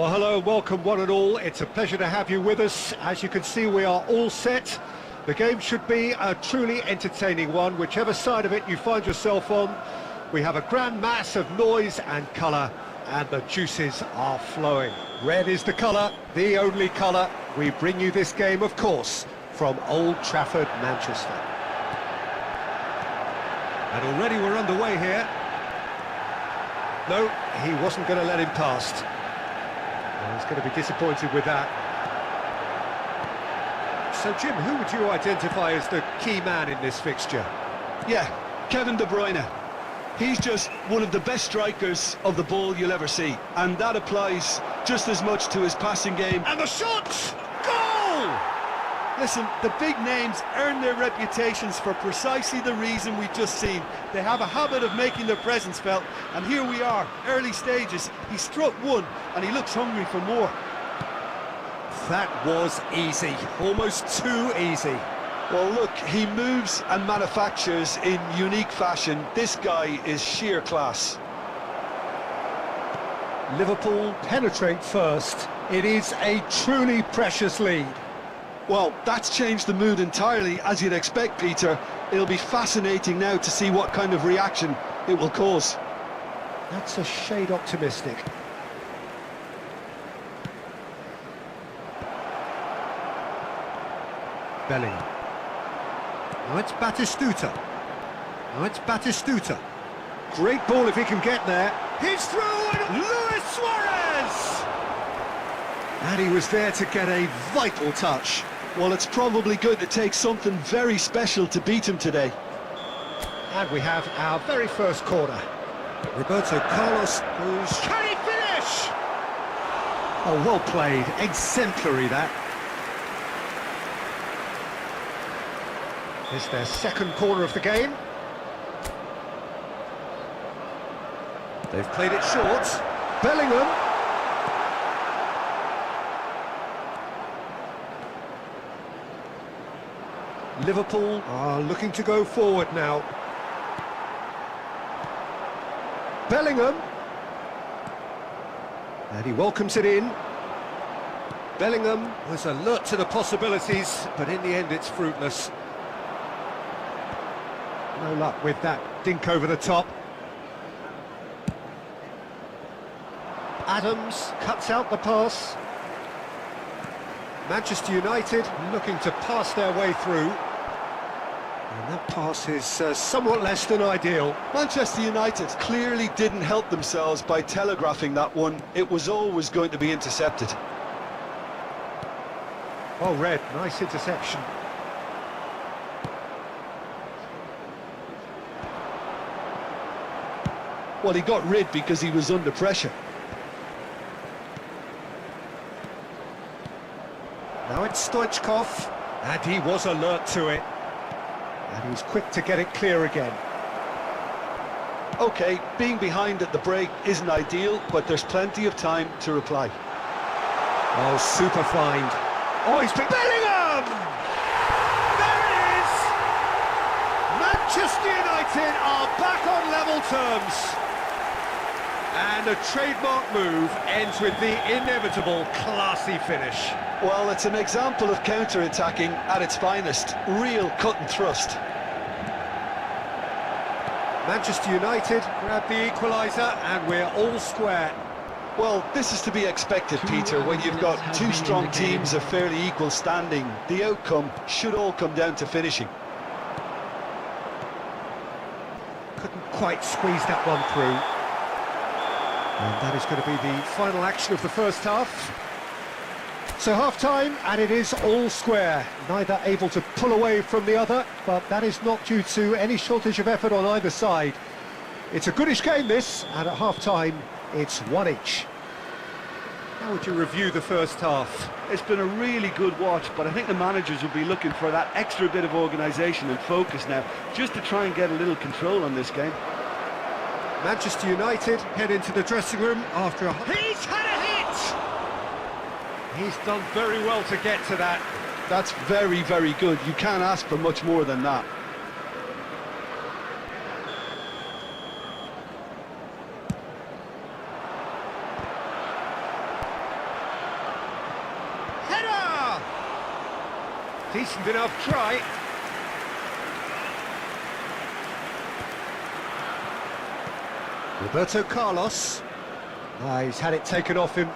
Well, hello and welcome one and all. It's a pleasure to have you with us. As you can see, we are all set. The game should be a truly entertaining one, whichever side of it you find yourself on. We have a grand mass of noise and colour, and the juices are flowing. Red is the colour, the only colour. We bring you this game, of course, from Old Trafford, Manchester. And already we're underway here. No, he wasn't going to let him past. Well, he's going to be disappointed with that. So, Jim, who would you identify as the key man in this fixture? Yeah, Kevin De Bruyne. He's just one of the best strikers of the ball you'll ever see. And that applies just as much to his passing game. And the shot! Goal! Listen, the big names earn their reputations for precisely the reason we've just seen. They have a habit of making their presence felt, and here we are, early stages. He struck one, and he looks hungry for more. That was easy, almost too easy. Well, look, he moves and manufactures in unique fashion. This guy is sheer class. Liverpool penetrate first. It is a truly precious lead. Well, that's changed the mood entirely, as you'd expect, Peter. It'll be fascinating now to see what kind of reaction it will cause. That's a shade optimistic. Bellingham. Now it's Batistuta. Now it's Batistuta. Great ball if he can get there. He's through and Luis Suarez! And he was there to get a vital touch. Well, it's probably going to take something very special to beat him today. And we have our very first corner. Roberto Carlos, who's... Can he finish? Oh, well played. Exemplary, that. It's their second corner of the game. They've played it short. Bellingham. Liverpool are looking to go forward now. Bellingham. And he welcomes it in. Bellingham was alert to the possibilities, but in the end it's fruitless. No luck with that dink over the top. Adams cuts out the pass. Manchester United looking to pass their way through. And that pass is somewhat less than ideal. Manchester United clearly didn't help themselves by telegraphing that one. It was always going to be intercepted. Oh, Red, nice interception. Well, he got rid because he was under pressure. Now it's Stoichkov, and he was alert to it. And he was quick to get it clear again. OK, being behind at the break isn't ideal, but there's plenty of time to reply. Oh, super find. Oh, he's been... Bellingham! There it is! Manchester United are back on level terms. And a trademark move ends with the inevitable classy finish. Well, it's an example of counter-attacking at its finest. Real cut and thrust. Manchester United grab the equaliser and we're all square. Well, this is to be expected, Peter, when you've got two strong teams of fairly equal standing. The outcome should all come down to finishing. Couldn't quite squeeze that one through. And that is going to be the final action of the first half. So half-time, and it is all square. Neither able to pull away from the other, but that is not due to any shortage of effort on either side. It's a goodish game, this, and at half-time, it's one each. How would you review the first half? It's been a really good watch, but I think the managers will be looking for that extra bit of organisation and focus now, just to try and get a little control on this game. Manchester United head into the dressing room after a... He's had a hit! He's done very well to get to that. That's very, very good. You can't ask for much more than that. Decent enough try. Roberto Carlos. He's had it taken off him.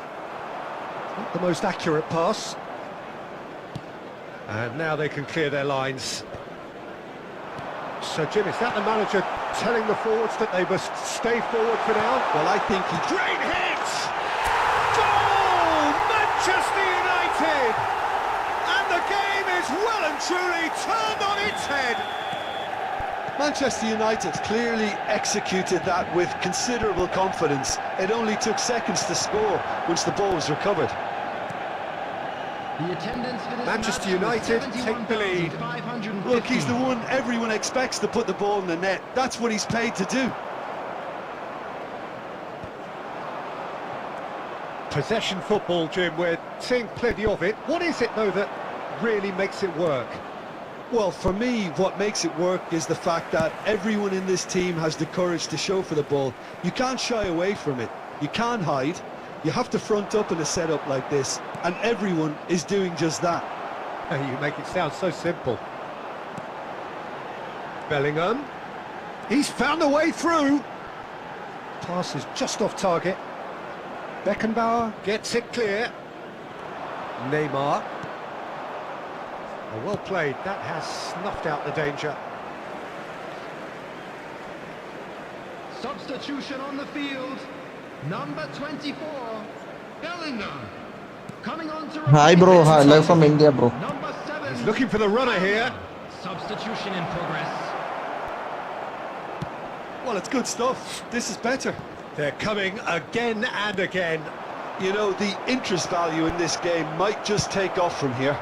Not the most accurate pass. And now they can clear their lines. So, Jim, is that the manager telling the forwards that they must stay forward for now? Well, I think he... Great hit! Goal! Manchester United! And the game is well and truly turned on its head. Manchester United clearly executed that with considerable confidence. It only took seconds to score once the ball was recovered. The attendance for this Manchester match United was take the lead. 71,550. Look, he's the one everyone expects to put the ball in the net. That's what he's paid to do. Possession football, Jim, we're seeing plenty of it. What is it, though, that really makes it work? Well, for me, what makes it work is the fact that everyone in this team has the courage to show for the ball. You can't shy away from it. You can't hide. You have to front up in a setup like this, and everyone is doing just that. You make it sound so simple. Bellingham. He's found a way through. Pass is just off target. Beckenbauer gets it clear. Neymar. Well played. That has snuffed out the danger. Substitution on the field. Number 24, Bellingham. Coming on to Hi bro, hi, live from India bro. Number 7. He's looking for the runner here. Substitution in progress. Well, it's good stuff. This is better. They're coming again and again. You know, the interest value in this game might just take off from here.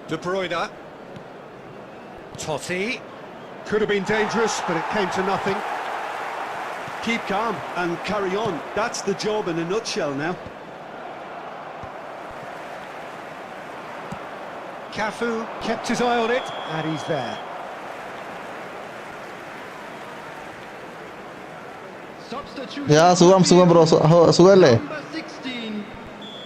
De Bruyne. Totti. Could have been dangerous, but it came to nothing. Keep calm and carry on. That's the job in a nutshell now. Cafu kept his eye on it, and he's there. Substitution. Yeah, സുഖം bro, സുഖല്ലേ? Number 16,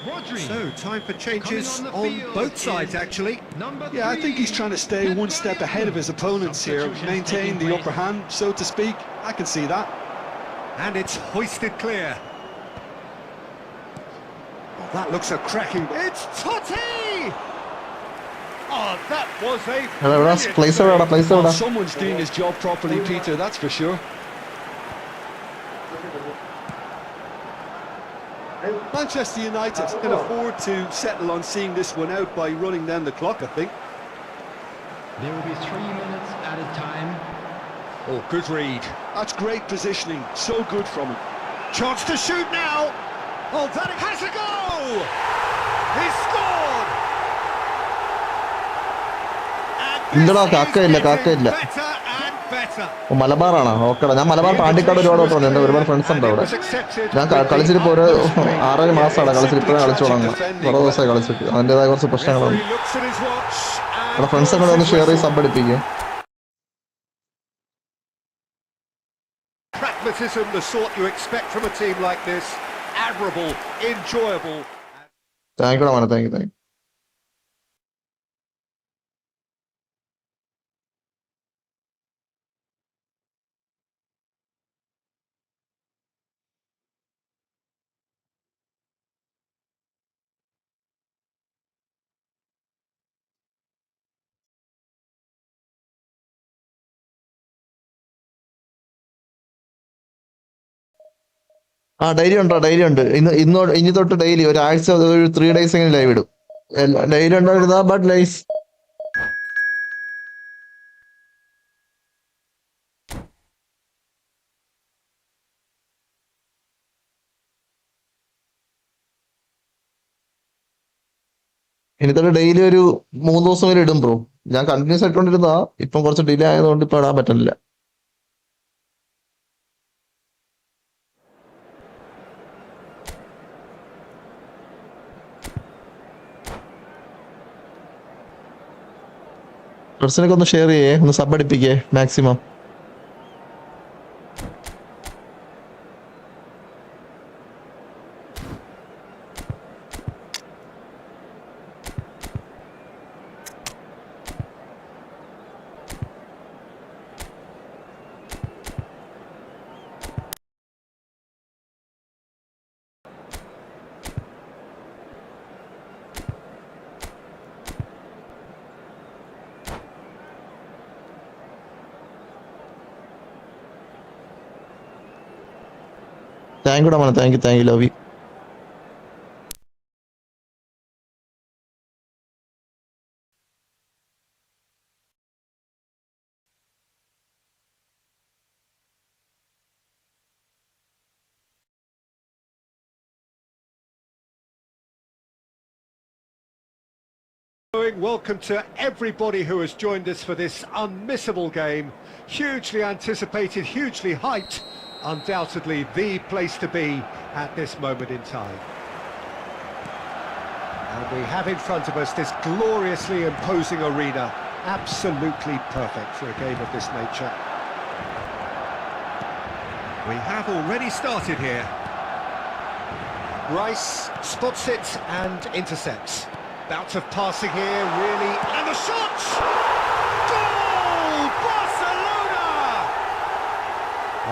Rodri. So, time for changes Coming on the field both sides, is actually. Number 3. Yeah, I think he's trying to stay one step ahead of his opponents here, maintain the upper hand, so to speak. I can see that. And it's hoisted clear. Oh, that looks a cracking... It's Totti! Oh, that was a... എടാ ഇവിടെ brilliant place save. എവിടാ, place Well, എവിടാ? someone's doing his job properly, Peter, that's for sure. Manchester United can afford to settle on seeing this one out by running down the clock, I think. There will be 3 minutes added time. Oh, good read. That's great positioning, so good from him. Chance to shoot now. Oh, that has a goal! He scored! And ഇല്ലടാ, this is കാക്കയില്ല, getting കാക്കയില്ല. better and better. ഓ, മലബാറാണോ? ഓക്കെടാ, ഞാൻ മലബാർ പാണ്ടിക്കാട് ഒരുപാട് വന്നിട്ടുണ്ട്. എൻ്റെ ഒരുപാട് friends ഉണ്ട് അവിടെ. ഞാൻ കളിച്ചിട്ട് ഒരു 6 മാസമാണ് കളിച്ചിട്ട്, ഇപ്പോഴും കളിച്ചു തുടങ്ങുന്നത്. കുറേ ദിവസമായി കളിച്ചിട്ട്, അതിൻ്റെതായ കുറച്ച് പ്രശ്നങ്ങളുണ്ട്. Referee looks at his watch and അവിടെ ഫ്രണ്ട്സ് കൂടെ ഒന്ന് ഷെയർ ചെയ്ത് sub അടിപ്പിക്കുക. pragmatism, the sort you expect from a team like this. Admirable, enjoyable. Thank you മോനെ, താങ്ക് യു. ആ ഡെയിലി ഉണ്ടോ? ഡെയിലി ഉണ്ട്. ഇനി തൊട്ട് ഡെയിലി ഒരാഴ്ച ഒരു 3 days എങ്കിലും ലൈവ് ഇടും. ഡെയിലി ഉണ്ടായിരുന്ന ബട്ട് ലൈസ് ഇനി തൊട്ട് ഡെയിലി ഒരു 3 ദിവസം വരെ ഇടും ബ്രോ. ഞാൻ കണ്ടിന്യൂസ് ആയിട്ടോണ്ടിരുന്നതാ, ഇപ്പം കുറച്ച് ഡിലേ ആയതുകൊണ്ട് ഇപ്പൊ ഇടാൻ പറ്റുന്നില്ല. ഫ്രണ്ട്സിനൊക്കെ ഒന്ന് ഷെയർ ചെയ്യേ, ഒന്ന് സബ് അടിപ്പിക്കേ maximum. Thank you, man. Thank you, love you. Welcome to everybody who has joined us for this unmissable game. Hugely anticipated, hugely hyped. Undoubtedly the place to be at this moment in time. And we have in front of us this gloriously imposing arena. Absolutely perfect for a game of this nature. We have already started here. Rice spots it and intercepts. Bout of passing here, really, and the shot! Goal! Barcelona!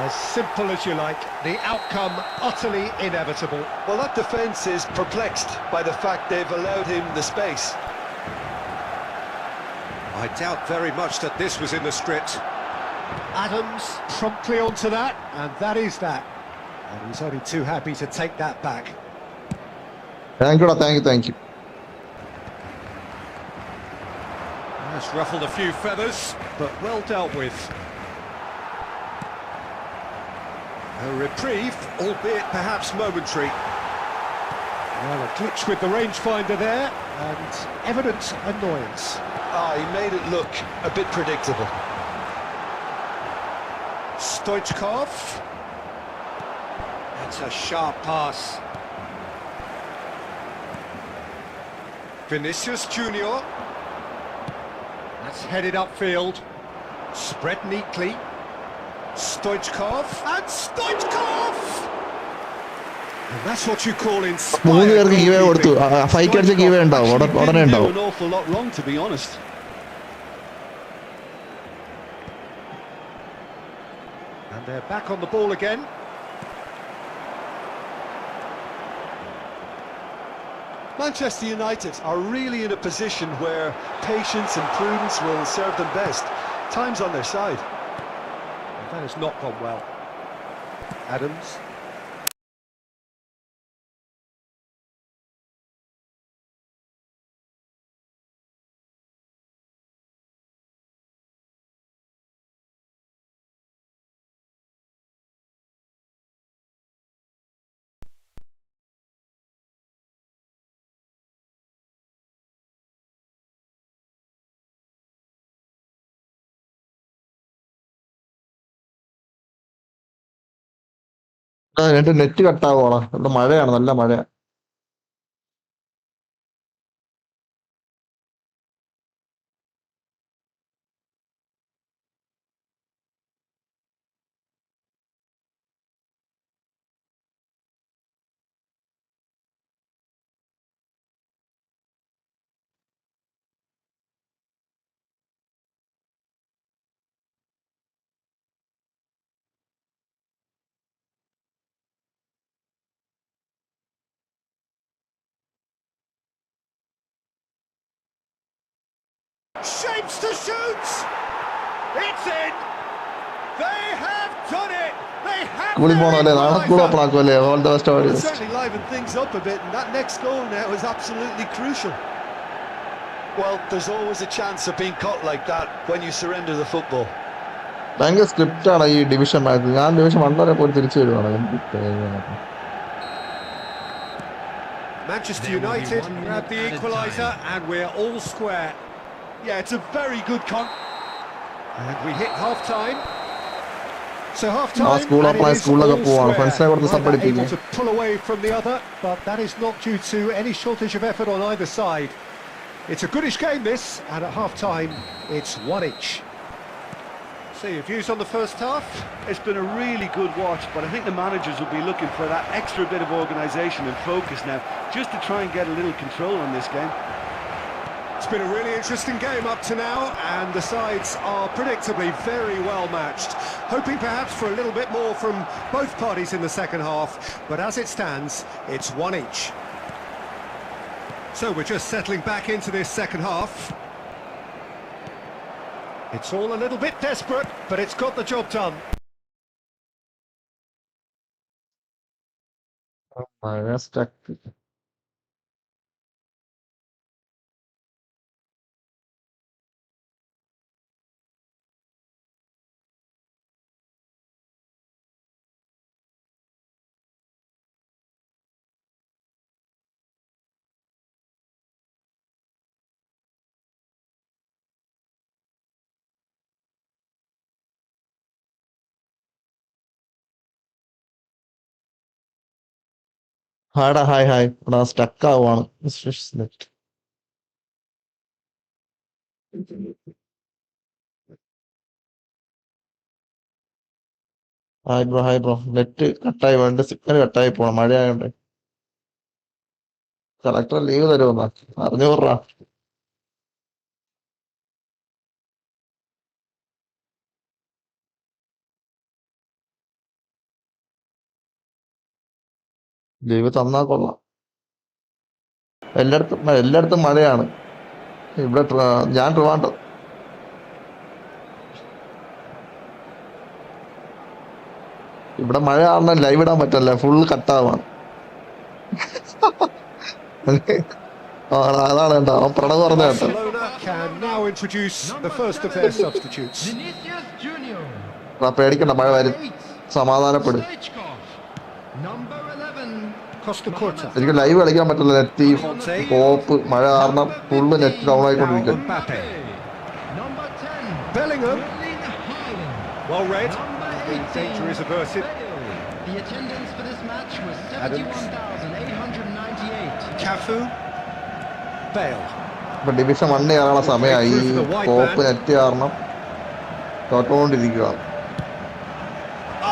As simple as you like, the outcome utterly inevitable. Well, that defence is perplexed by the fact they've allowed him the space. I doubt very much that this was in the script. Adams promptly onto that, and that is that. And he's only too happy to take that back. Thank you. That's ruffled a few feathers, but well dealt with. A reprieve, albeit perhaps momentary. Well, a glitch with the rangefinder there, and evident annoyance. He made it look a bit predictable. Stoichkov. That's a sharp pass. Vinicius Junior. That's headed upfield. Spread neatly. Stoichkov. And Stoichkov! And that's what you call inspired. An awful lot wrong, to be honest. And they're back on the ball again. Manchester United are really in a position where patience and prudence will serve them best. Time's on their side. That has not gone well. Adams. എന്റെ net കട്ടാവോളാം. ഇവിടെ മഴയാണ്, നല്ല മഴ. Shapes to shoot! It's in! They have done it! They have സ്കൂളിൽ പോകണമല്ലേ, നാളെ school open ആക്കുമല്ലേ. All the best. Well, certainly liven things up a bit, and that next goal now is absolutely crucial. Well, there's always a chance of being caught like that when you surrender the football. ഭയങ്കര script ആണ് ഈ division match. ഞാൻ division 1 വരെ പോയി തിരിച്ചു വരുവാണ്. Manchester United grab the equaliser and we're all square. Yeah, it's a very good and we hit half-time. So half-time, school and it is all square. Neither able to pull away from the other, but that is not due to any shortage of effort on either side. It's a goodish game this, and at half-time it's 1-1. So your views on the first half? It's been a really good watch, but I think the managers will be looking for that extra bit of organisation and focus now, just to try and get a little control on this game. It's been a really interesting game up to now, and the sides are predictably very well matched. Hoping perhaps for a little bit more from both parties in the second half, but as it stands, it's 1-1. So we're just settling back into this second half. It's all a little bit desperate, but it's got the job done. മഴ stuck. ഹായടാ, hi. ഇവിടെ stuck ആവുകയാണ്. Hi bro. Net കട്ടായി, വേണ്ട signal കട്ടായി പോണം, മഴയായോണ്ട്. Collector leave തരുമെന്നാ 600 രൂപ. Leave തന്നാ കൊള്ളാം. എല്ലായിടത്തും മഴയാണ്. ഇവിടെ ഞാൻ ട്രിവാൻഡ്രം. ഇവിടെ മഴ കാരണം ലൈവ് ഇടാൻ പറ്റല്ല, ഫുൾ കട്ടാവാണ്. അതാണ് കേട്ടോ, അവൻ പ്രണവ് പറഞ്ഞ കേട്ടോ. Barcelona can now introduce the first of their substitutes. Vinicius Junior. പേടിക്കണ്ട, മഴ വരും, സമാധാനപ്പെടും. Number 11. Costa Curta. എനിക്ക് ലൈവ് കളിക്കാൻ പറ്റില്ല, നെറ്റ് കോപ്പ് മഴ കാരണം full net down Now ആയിക്കൊണ്ടിരിക്കും. Mbappe. Number 10. Bellingham. Erling Haaland. Well read. Number The 18. danger is averted. The attendance for this match was Adams. 71,898. Cafu. Bale. ഇപ്പൊ division 1 കയറാനുള്ള സമയമായി. ഈ കോപ്പ് net കാരണം തോറ്റുകൊണ്ടിരിക്കുക.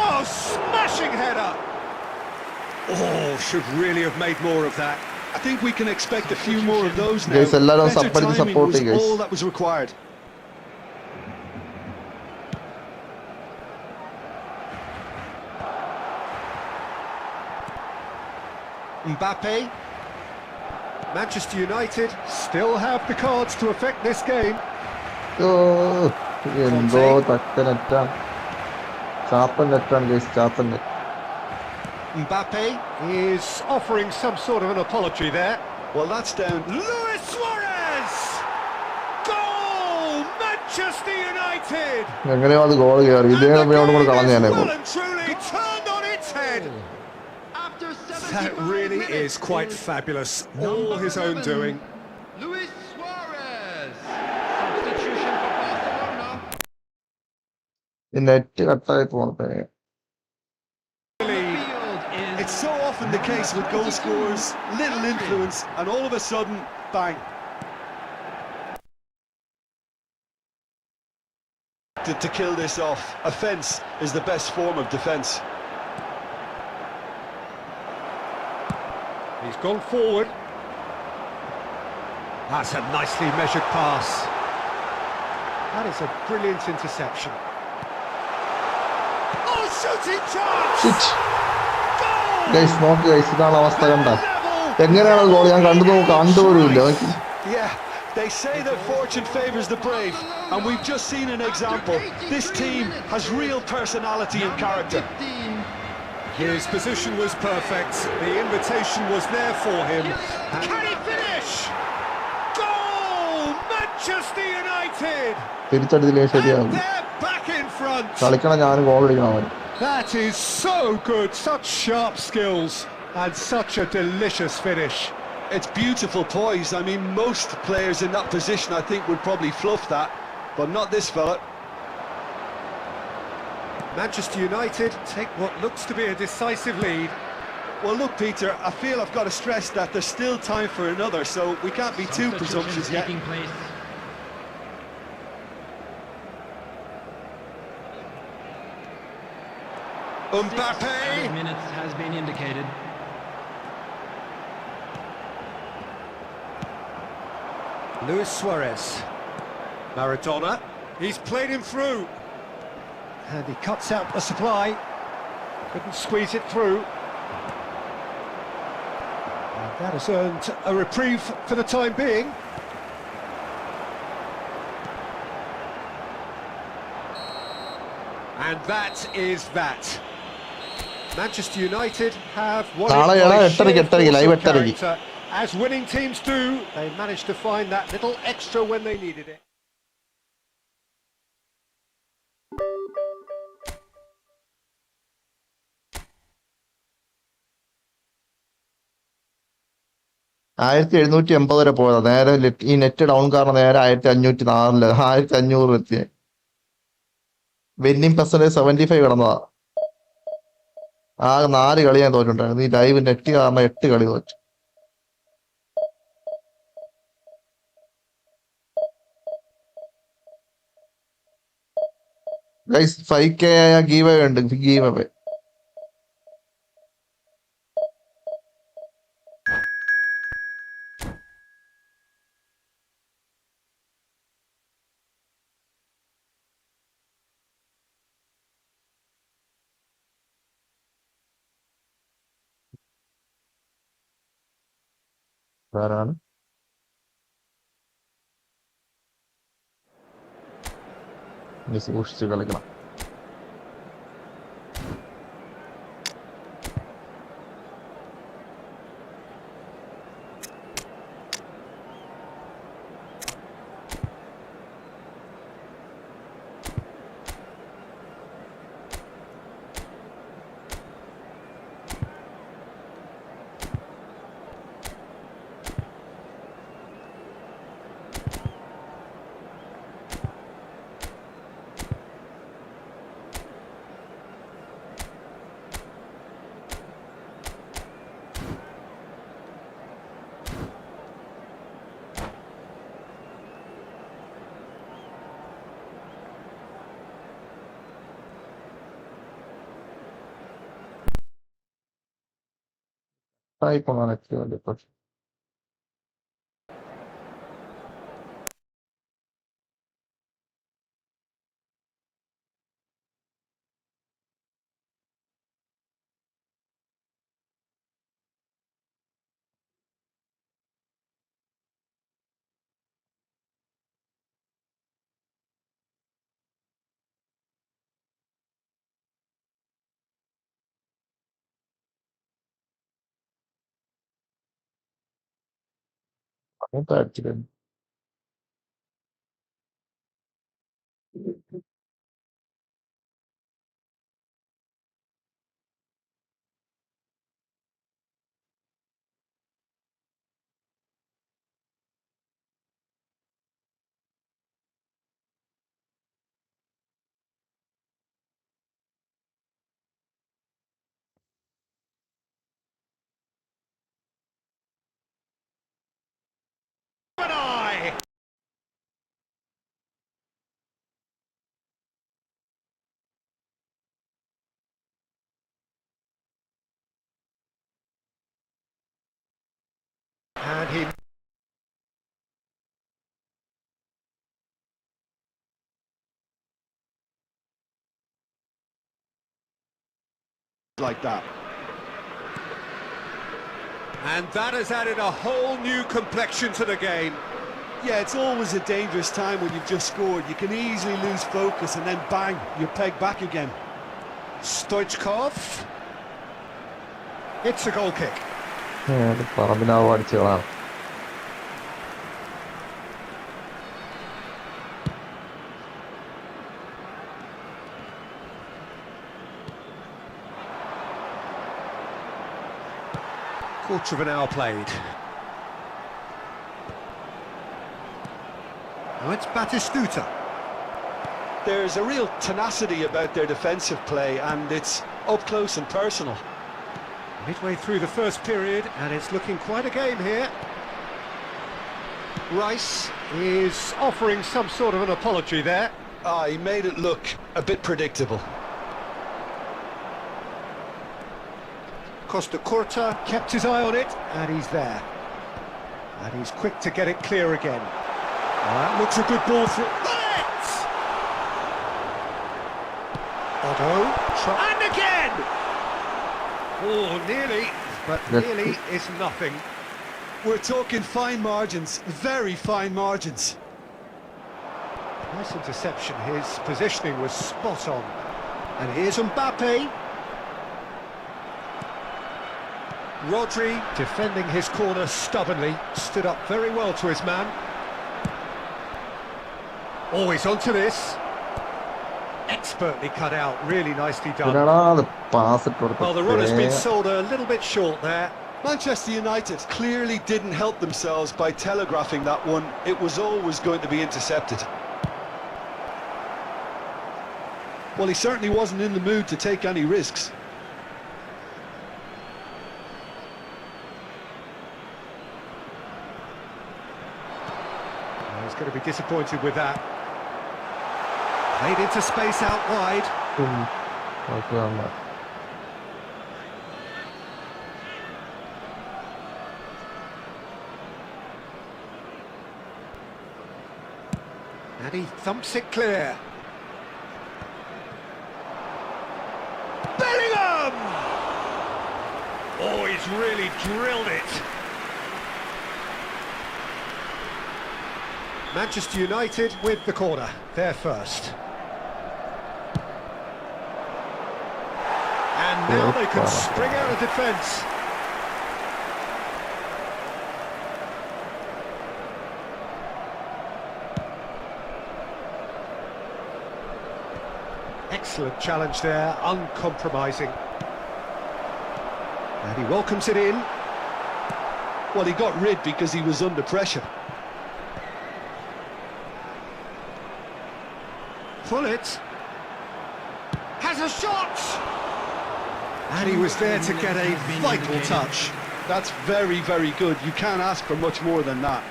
Oh, smashing header! Oh, should really have made more of that. I think we can expect a few more of those now. Guys, എല്ലാവരും Better support timing was guys. all that was required. Mbappe. Manchester United still have the cards to affect this game. എന്തോ തക്ക നെറ്റാണ്, ചാപ്പൻ നെറ്റാണ് guys, ചാപ്പൻ net. Mbappe is offering some sort of an apology there. Well, that's down. Luis Suarez! Goal! Manchester United! എങ്ങനെയോ അത് goal കയറി. ഇതേ സമയം കൂടെ കളഞ്ഞേനെ. Well and truly turned on its head. After 75 That really minutes is quite fabulous. All his own doing. Luis Suarez. Substitution for Barcelona. ഈ net കട്ടായി പോണേ. It's so often the case with goal scorers, little influence, and all of a sudden, bang. To kill this off, offence is the best form of defence. He's gone forward. That's a nicely measured pass. That is a brilliant interception. Oh, shooting chance! Guys നോക്ക് guys, ഇതാണ് അവസ്ഥ. കണ്ട എങ്ങനെയാണ് goal? ഞാൻ കണ്ടുപോലുമില്ല. Yeah, they say that fortune favours the brave, and we've just seen an example. This team has real personality and character. 15. His position was perfect. The invitation was there for him. Can he finish? Goal! Manchester United! തിരിച്ചടിച്ചില്ലേ ശരിയാകും. And they're back in front. കളിക്കണം, ഞാൻ goal അടിക്കണം അവൻ. That is so good. Such sharp skills and such a delicious finish. It's beautiful poise. I mean, most players in that position, I think, would probably fluff that, but not this fella. Manchester United take what looks to be a decisive lead. Well, look, Peter, I feel I've got to stress that there's still time for another, so we can't be too presumptuous yet. Taking place. Mbappe! 6 minutes has been indicated. Luis Suarez. Maradona. He's played him through. And he cuts out the supply. Couldn't squeeze it through. And that has earned a reprieve for the time being. And that is that. Manchester United have what നാളെ is by sheer live force of 8:30. character. As winning teams do, they managed to find that little extra when they needed it. ആയിരത്തി 1780 വരെ പോയതാ. നേരെ ഈ net down കാരണം നേരെ 1504 1500 എത്തി. Winning percentage 75 കിടന്നതാ. ആ 4 കളി ഞാൻ തോറ്റിട്ടുണ്ടായിരുന്നു. ഈ ലൈവ് നെറ്റ് കാരണം 8 കളി തോറ്റു. ഗൈസ് 5K ഗീവ് അവേ ഉണ്ട്. ഗീവ് അവേ ആരാണ്? സൂക്ഷിച്ച് കളിക്കണം. ആയിപ്പോണാണ് ഏറ്റവും വലിയ പ്രശ്നം. അങ്ങനത്തെ accident And he like that. and that has added a whole new complexion to the game. Yeah, it's always a dangerous time when you've just scored. You can easily lose focus and then bang, you're pegged back again. Stoichkov. It's a goal kick. പറമ്പിനാവ് അടിച്ചതാണ്. Quarter of an hour played. Now it's Batistuta. There's a real tenacity about their defensive play, and it's up close and personal. Midway through the first period, and it's looking quite a game here. Rice is offering some sort of an apology there. He made it look a bit predictable. Costa Curta kept his eye on it, and he's there. And he's quick to get it clear again. That looks a good ball for it! Otto, and again! Oh, nearly, but nearly is nothing. We're talking fine margins, very fine margins. Nice interception, his positioning was spot on. And here's Mbappe. Rodri defending his corner stubbornly, stood up very well to his man. Always onto this. Expertly cut out, really nicely done. Well, the run has been sold a little bit short there. Manchester United clearly didn't help themselves by telegraphing that one. It was always going to be intercepted. Well, he certainly wasn't in the mood to take any risks. He's going to be disappointed with that. Played into space out wide. And he thumps it clear. Bellingham! Oh, he's really drilled it. Manchester United with the corner, they're first. And now they can spring out of defence. Excellent challenge there, uncompromising. And he welcomes it in. Well, he got rid because he was under pressure. Pullet has a shot! And he was there to get a vital touch. That's very, very good. You can't ask for much more than that.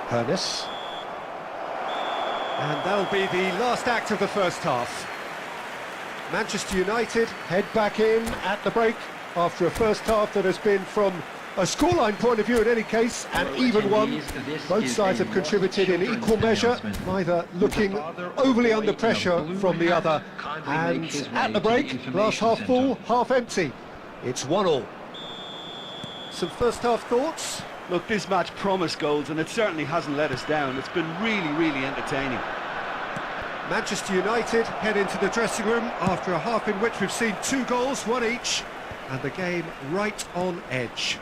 Hernes. And that'll be the last act of the first half. Manchester United head back in at the break after a first half that has been, from a scoreline point of view in any case, an even one. Both sides have contributed in equal measure, neither looking overly under pressure from the other. And at the break, glass half full, half empty. It's 1-1. Some first half thoughts? Look, this match promised goals, and it certainly hasn't let us down. It's been really, really entertaining. Manchester United head into the dressing room after a half in which we've seen 2 goals, 1 each, and the game right on edge.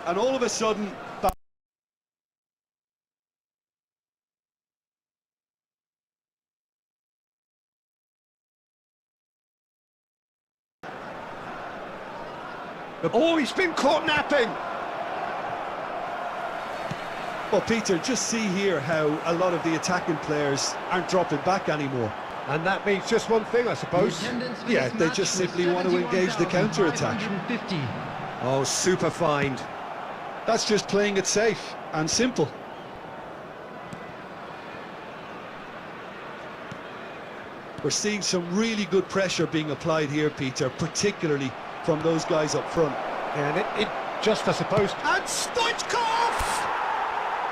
And all of a sudden, Oh, he's been caught napping! well, Peter, just see here how a lot of the attacking players aren't dropping back anymore. And that means just one thing, I suppose. Yeah, they just simply want to engage the counter-attack. Oh, super find. That's just playing it safe and simple. We're seeing some really good pressure being applied here, Peter, particularly from those guys up front. And it just, I suppose... And Stoichkov!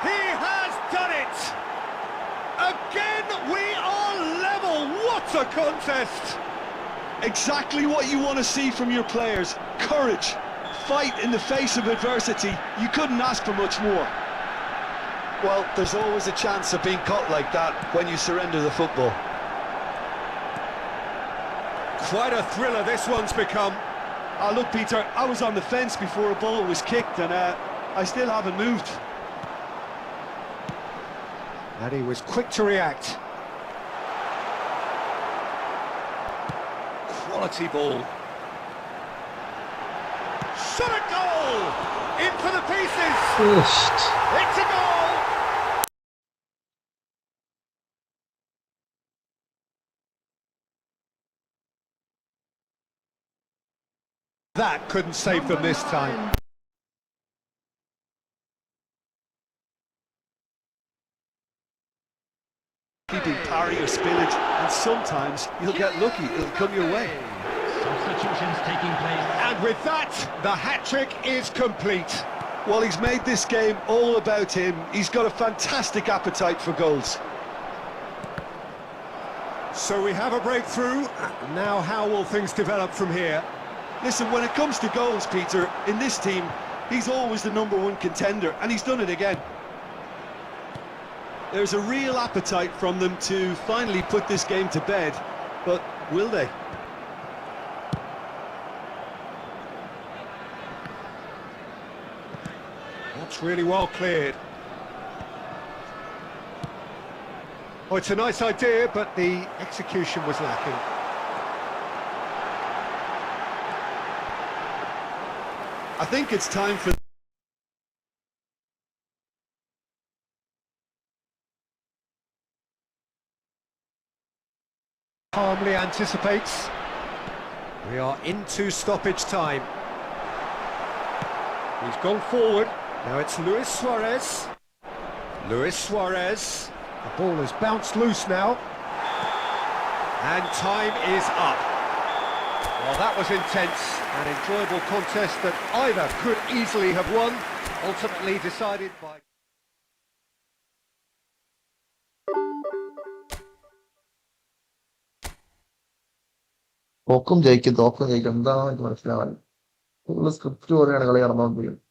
He has done it! Again, we are level! What a contest! Exactly what you want to see from your players. Courage. Fight in the face of adversity. You couldn't ask for much more. Well, there's always a chance of being caught like that when you surrender the football. Quite a thriller this one's become. Look, Peter, I was on the fence before a ball was kicked, and I still haven't moved. And he was quick to react. Quality ball. Shot a goal! In for the pieces. It's a goal. That couldn't save them this time. Keeping parry or spillage, and sometimes you'll get lucky, it'll come your way. Substitutions taking place. And with that, the hat-trick is complete. Well, he's made this game all about him. He's got a fantastic appetite for goals. So we have a breakthrough. Now how will things develop from here? Listen, when it comes to goals, Peter, in this team, he's always the #1 contender, and he's done it again. There's a real appetite from them to finally put this game to bed, but will they? That's really well cleared. Oh, it's a nice idea, but the execution was lacking. I think it's time for... Calmly anticipates. We are into stoppage time. He's gone forward. Now it's Luis Suarez. Luis Suarez. The ball has bounced loose now. And time is up. Well, that was intense. An enjoyable contest that either could easily have won. Ultimately decided by... തോക്കും ജയിക്കും എന്താണെന്ന് എനിക്ക് മനസ്സിലാവാൻ full script പോലെയാണ് കളി നടന്നുകൊണ്ടിരിക്കുന്നത്.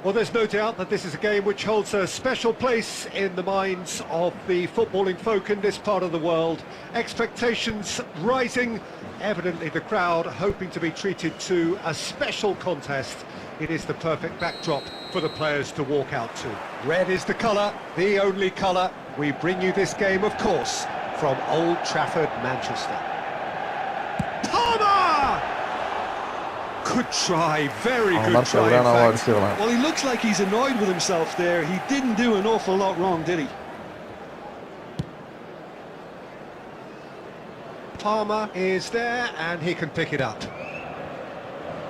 Well, there's no doubt that this is a game which holds a special place in the minds of the footballing folk in this part of the world. Expectations rising, evidently the crowd hoping to be treated to a special contest. It is the perfect backdrop for the players to walk out to. Red is the colour, the only colour. We bring you this game, of course, from Old Trafford, Manchester. Good try, very good try, in fact. Well, he looks like he's annoyed with himself there. He didn't do an awful lot wrong, did he? Palmer is there, and he can pick it up.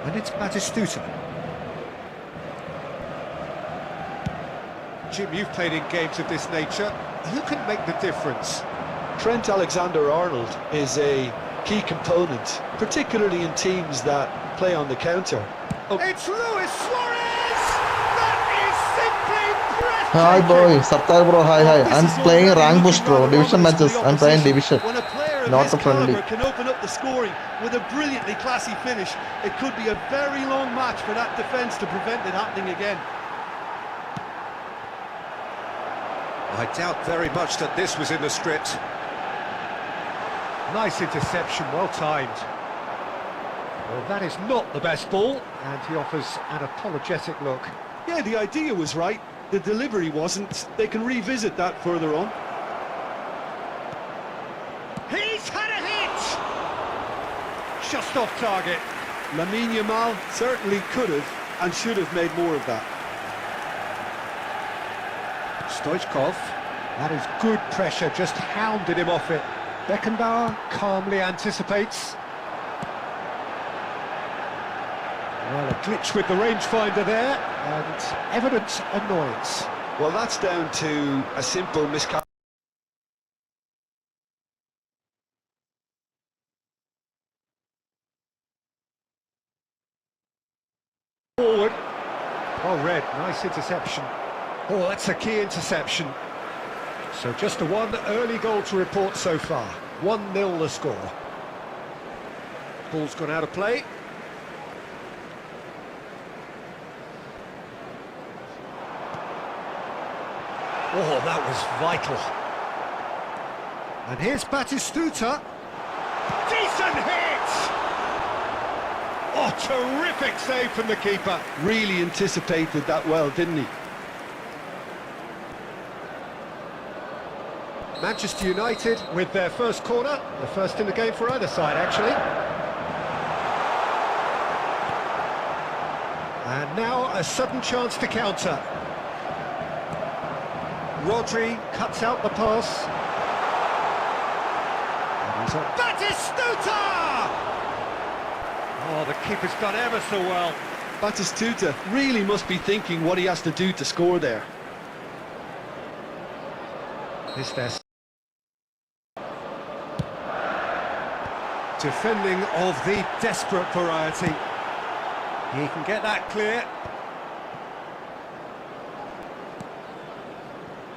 And it's Batistuta. Jim, you've played in games of this nature. Who can make the difference? Trent Alexander-Arnold is a key component, particularly in teams that play on the counter. Oh. It's Luis Suarez! That is simply breathtaking! Hi boy, Sattar bro, hi. I'm playing rank push bro, division matches. I'm playing division. When a player Not of a his friendly. caliber can open up the scoring with a brilliantly classy finish, it could be a very long match for that defence to prevent it happening again. I doubt very much that this was in the script. Nice interception, well timed. Well, that is not the best ball, and he offers an apologetic look. Yeah, the idea was right. The delivery wasn't. They can revisit that further on. He's had a hit! Just off target. Lamine Yamal certainly could have and should have made more of that. Stoichkov, that is good pressure, just hounded him off it. Beckenbauer calmly anticipates. Well, a glitch with the rangefinder there, and evident annoyance. Well, that's down to a simple miscalculation. Forward. Oh, red, nice interception. Oh, that's a key interception. So just a one early goal to report so far. 1-0 the score. Ball's gone out of play. Oh, that was vital. And here's Batistuta. Decent hit! Oh, terrific save from the keeper. Really anticipated that well, didn't he? Manchester United with their first corner, the first in the game for either side, actually. And now a sudden chance to counter. Rodri cuts out the pass. And he's on. Batistuta! Oh, the keeper's done ever so well. Batistuta really must be thinking what he has to do to score there. Is there defending of the desperate variety. He can get that clear.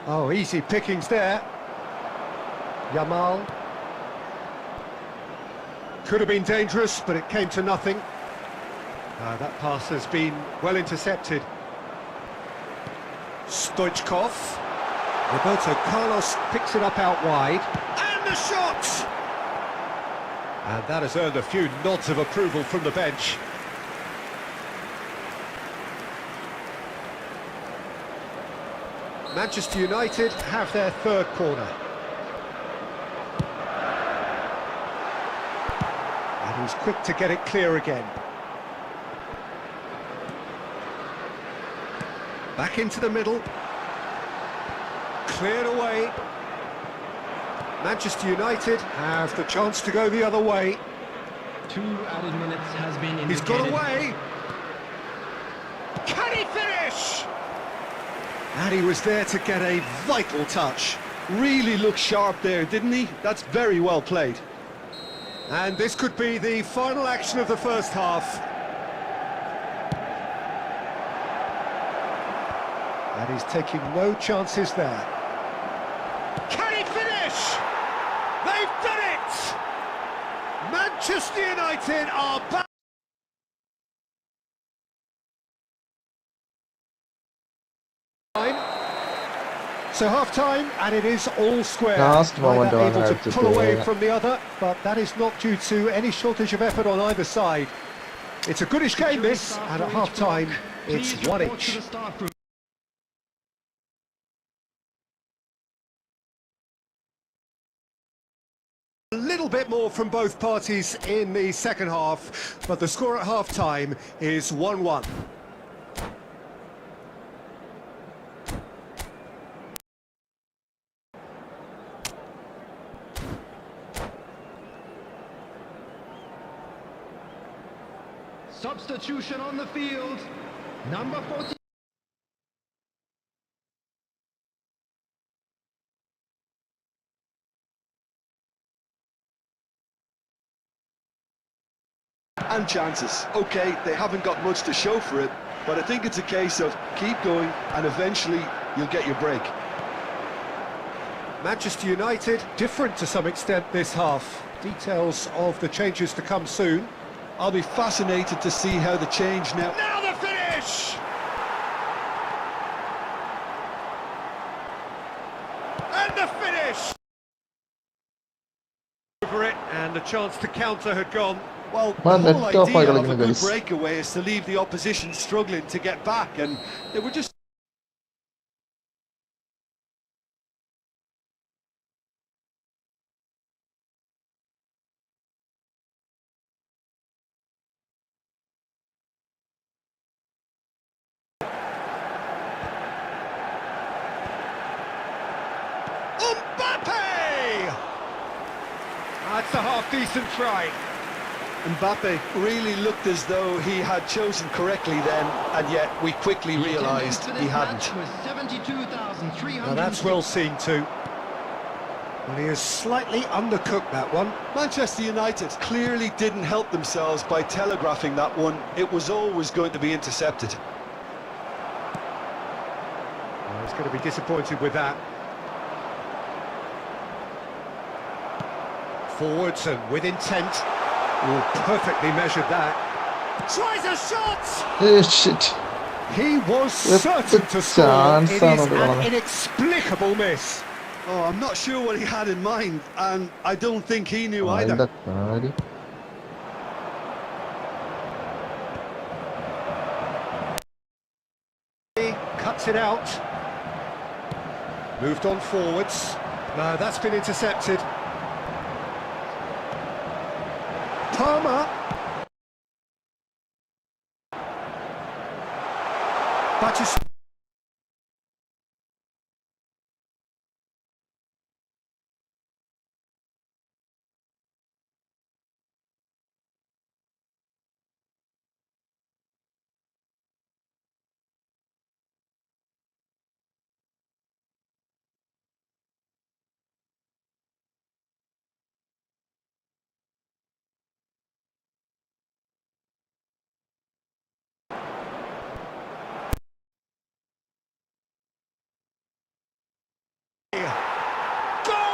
Oh, easy pickings there. Yamal. Could have been dangerous, but it came to nothing. That pass has been well intercepted. Stoichkov. Roberto Carlos picks it up out wide. And the shot! And that has earned a few nods of approval from the bench. Manchester United have their third corner. And he's quick to get it clear again. Back into the middle. Cleared away. Manchester United have the chance to go the other way. 2 added minutes has been indicated. He's got away. Can he finish? And he was there to get a vital touch. Really looked sharp there, didn't he? That's very well played. And this could be the final action of the first half. And he's taking no chances there. Can he finish? They've done it! Manchester United are back. So half-time, and it is all square. Last moment Neither able to pull away yeah. from the other, but that is not due to any shortage of effort on either side. It's a goodish game, this, and at half-time, it's one each. A little bit more from both parties in the second half, but the score at half-time is 1-1. Substitution on the field. Number 14. And chances. Okay, they haven't got much to show for it, but I think it's a case of keep going and eventually you'll get your break. Manchester United, different to some extent this half. Details of the changes to come soon. I'll be fascinated to see how the change now... Now the finish! And the finish! Over it. chance to counter had gone. Well, Man, the whole net off idea of a കളിക്കുന്നു good guys. breakaway is to leave the opposition struggling to get back, and they were just... Mbappe! That's a half-decent try. Mbappe really looked as though he had chosen correctly then, and yet we quickly realised he hadn't. Now that's well seen too. Well, he has slightly undercooked that one. Manchester United clearly didn't help themselves by telegraphing that one. It was always going to be intercepted. Well, he's going to be disappointed with that. Forwards and with intent. Oh, perfectly measured that. Tries a shot! Shit. He was With certain the to score. chance It is ആണ് an അത്. inexplicable miss. Oh, I'm not sure what he had in mind, and I don't think he knew either. അതിന്റെ കാര്യം. He cuts it out. Moved on forwards. No, that's been intercepted. Palmer. Battis.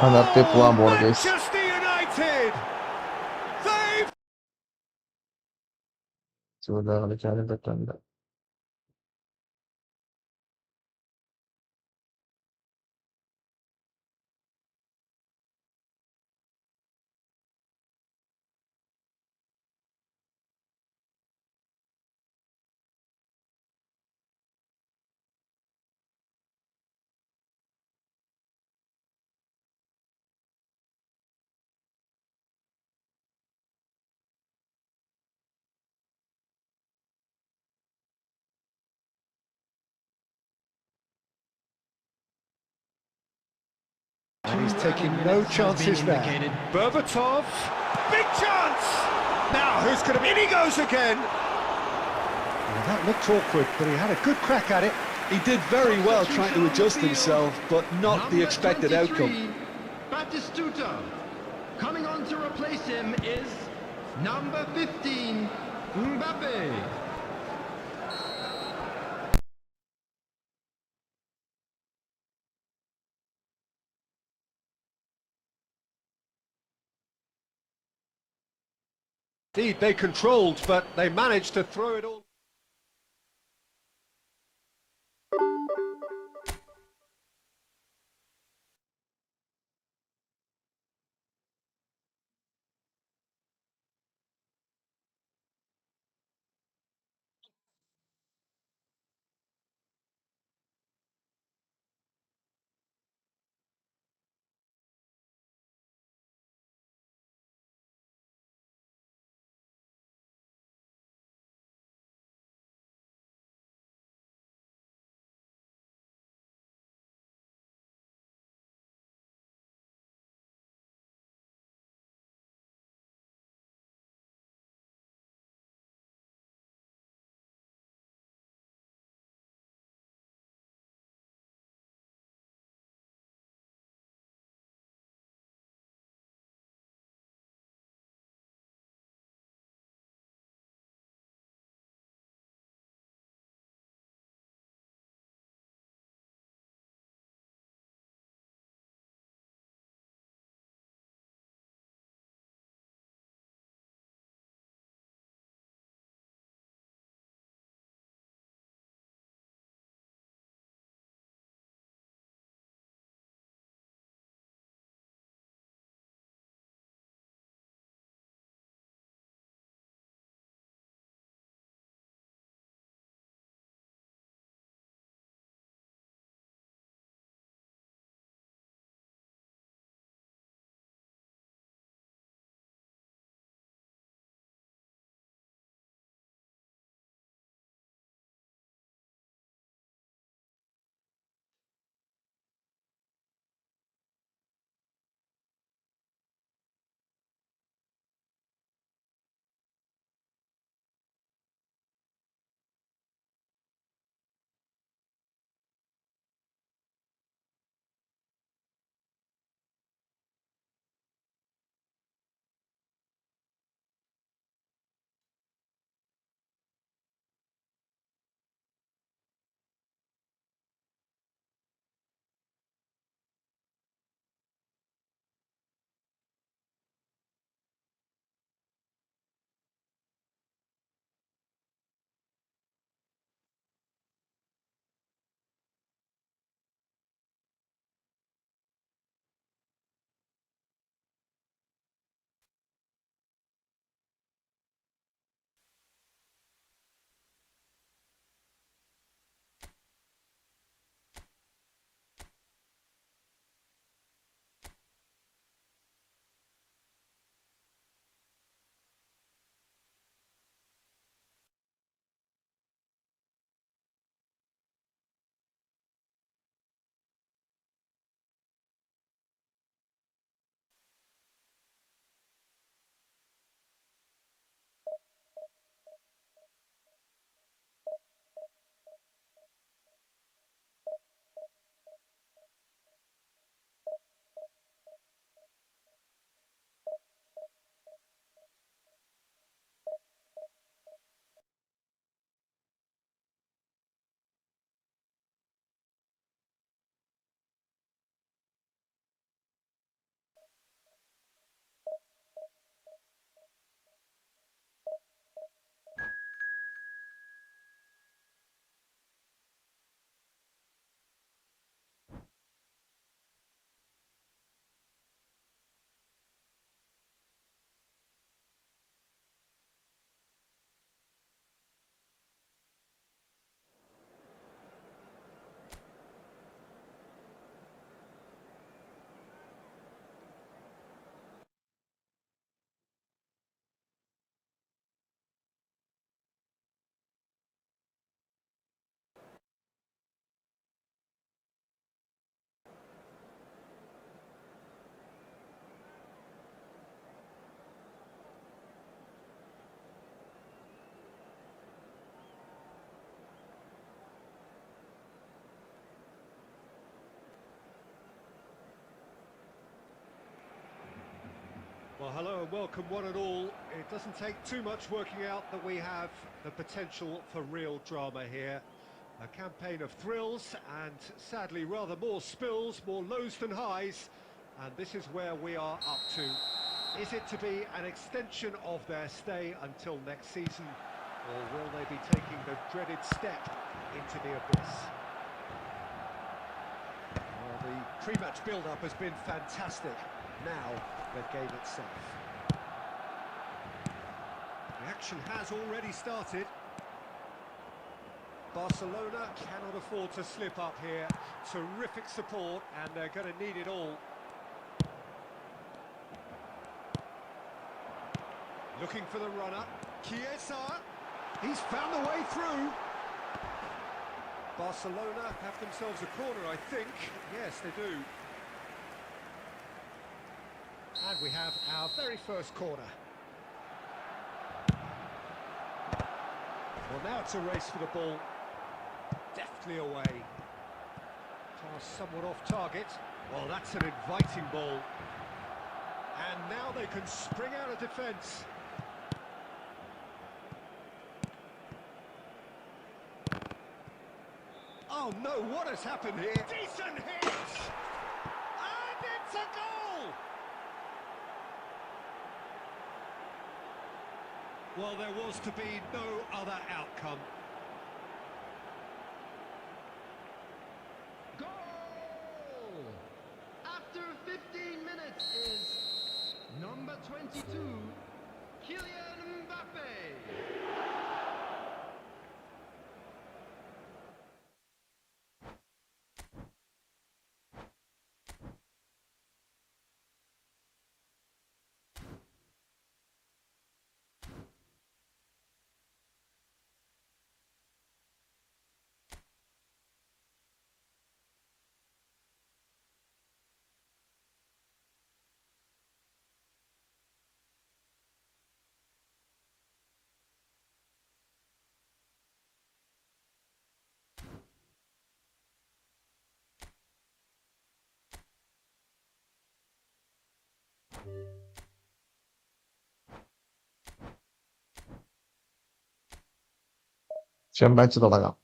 അതിനകത്ത് പോകാൻ പോണു guys. Manchester United. They've ചൂത കളിച്ചാലും പറ്റണ്ട. And he's taking no chances there. Berbatov, big chance! Now who's going to be? In he goes again! Well, that looked awkward, but he had a good crack at it. He did very well trying to adjust himself, but not the expected outcome. Batistuta. Coming on to replace him is number 15, Mbappe. Indeed, they controlled, but they managed to throw it all. hello and welcome one and all. It doesn't take too much working out that we have the potential for real drama here. A campaign of thrills and sadly rather more spills, more lows than highs. And this is where we are up to. Is it to be an extension of their stay until next season? Or will they be taking the dreaded step into the abyss? Well, the pre-match build-up has been fantastic. Now, the game itself. The action has already started. Barcelona cannot afford to slip up here. Terrific support, and they're going to need it all. Looking for the runner. Chiesa. He's found the way through. Barcelona have themselves a corner, I think. Yes, they do. And we have our very first corner. Well, now it's a race for the ball. Deftly away. Pass somewhat off target. Well, that's an inviting ball. And now they can spring out of defence. Oh no, what has happened here? Decent hit! And it's a goal! Well, there was to be no other outcome. Goal! After 15 minutes is number 22, Kylian Mbappe. Match തുടങ്ങാം.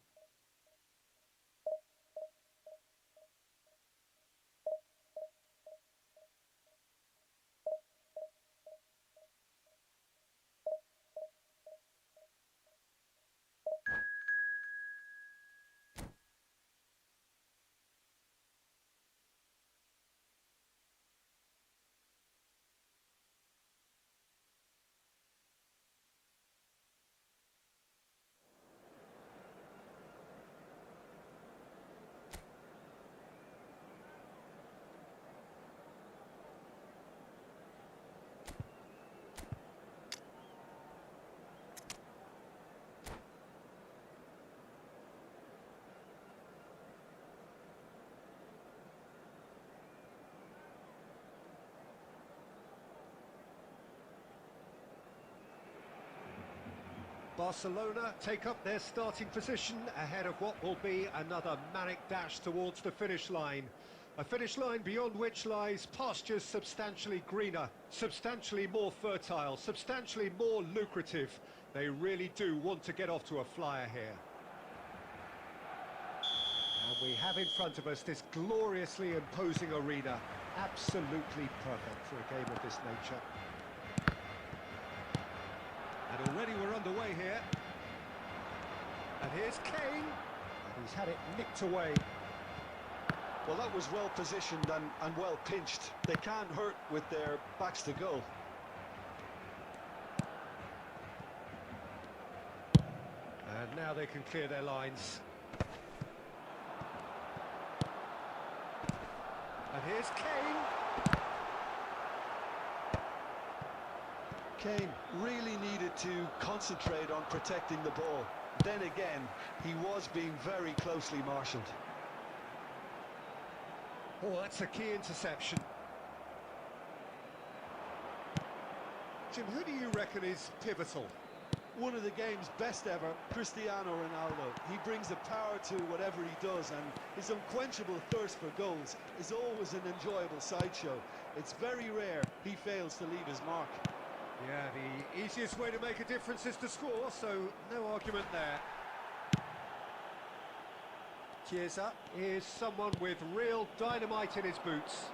Barcelona take up their starting position ahead of what will be another manic dash towards the finish line. A finish line beyond which lies pastures substantially greener, substantially more fertile, substantially more lucrative. They really do want to get off to a flyer here. And we have in front of us this gloriously imposing arena. Absolutely perfect for a game of this nature. And already we're underway here. And here's Kane. And he's had it nicked away. Well, that was well positioned and well pinched. They can't hurt with their backs to goal. And now they can clear their lines. And here's Kane. Kane really needed to concentrate on protecting the ball. Then again, he was being very closely marshalled. Oh, that's a key interception. Jim, who do you reckon is pivotal? one of the game's best ever, Cristiano Ronaldo. He brings a power to whatever he does, and his unquenchable thirst for goals is always an enjoyable sideshow. It's very rare he fails to leave his mark. Yeah, the easiest way to make a difference is to score, so no argument there. Chiesa is someone with real dynamite in his boots.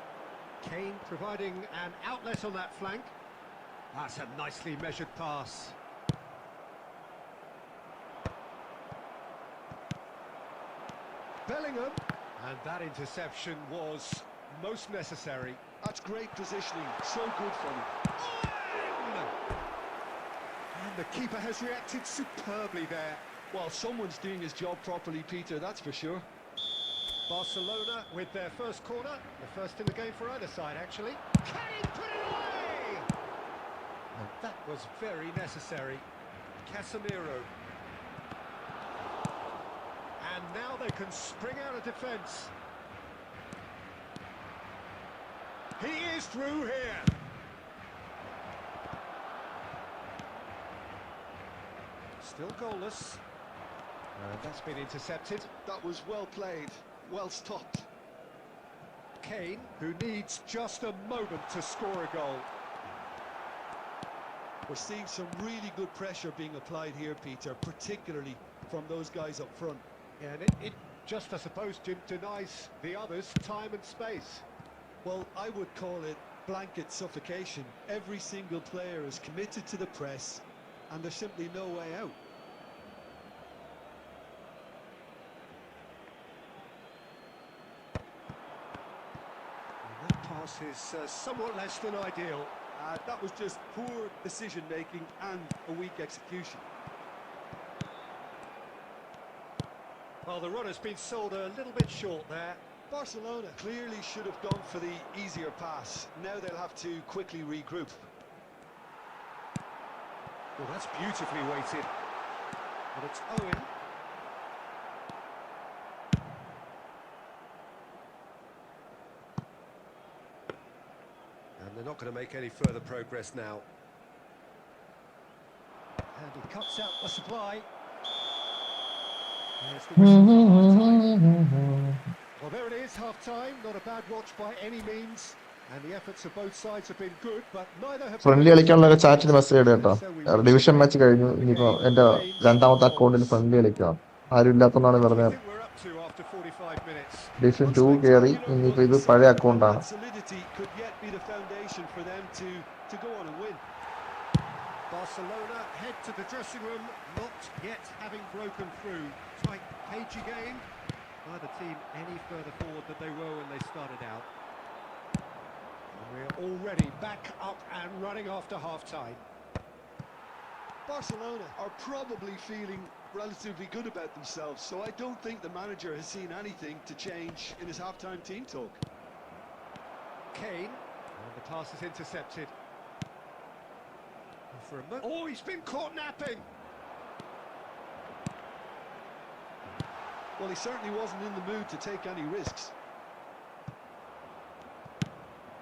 Kane providing an outlet on that flank. That's a nicely measured pass. Bellingham, and that interception was most necessary. That's great positioning, so good from him. And the keeper has reacted superbly there. Well, someone's doing his job properly, Peter, that's for sure. Barcelona with their first corner, the first in the game for either side, actually. Kane put it away! And that was very necessary. Casemiro. And now they can spring out of defence. He is through here. Still goalless. And that's been intercepted. That was well played, well stopped. Kane, who needs just a moment to score a goal. We're seeing some really good pressure being applied here, Peter, particularly from those guys up front. Yeah, and it just, I suppose, denies the others time and space. Well, I would call it blanket suffocation. Every single player is committed to the press, and there's simply no way out. And that pass is somewhat less than ideal. That was just poor decision-making and a weak execution. Well, the run has been sold a little bit short there. Barcelona clearly should have gone for the easier pass. Now they'll have to quickly regroup. Well, that's beautifully weighted. But it's Owen. And they're not going to make any further progress now. And he cuts out the supply. There's the whistle for half-time. Well, there it is, half-time. Not a bad watch by any means. And the efforts of both sides have been good, but neither have... friendly കളിക്കാനുള്ള ചാറ്റിന് message ഇടുക കേട്ടോ. Division match കഴിഞ്ഞു. ഇനിയിപ്പോ എന്റെ രണ്ടാമത്തെ അക്കൗണ്ടിൽ friendly കളിക്കാം. ആരും ഇല്ലാത്തതാണ് പറഞ്ഞത്. ഡിവിഷൻ 2 കയറി. ഇനിയിപ്പോ ഇത് പഴയ അക്കൗണ്ടാണ്. Barcelona head to the dressing room, not yet having broken through. Tight, cagey game. Neither team any further forward than they were when they started out. And we're already back up and running after half-time. Barcelona are probably feeling relatively good about themselves, so I don't think the manager has seen anything to change in his half-time team talk. Kane, and the pass is intercepted. For a moment. Oh, he's been caught napping! Well, he certainly wasn't in the mood to take any risks.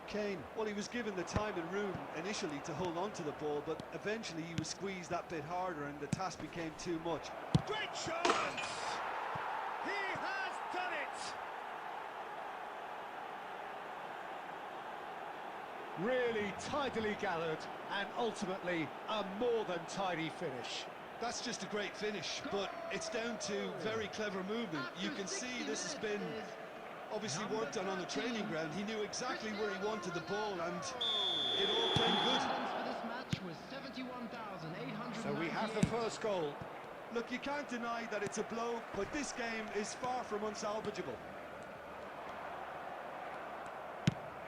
Kane, well, he was given the time and room initially to hold on to the ball, but eventually he was squeezed that bit harder and the task became too much. Great chance! He has done it! Really tidily gathered and ultimately a more than tidy finish. That's just a great finish, but it's down to very clever movement. You can see this has been obviously worked on the training ground. He knew exactly where he wanted the ball and it all played good. So we have the first goal. Look, you can't deny that it's a blow, but this game is far from unsalvageable.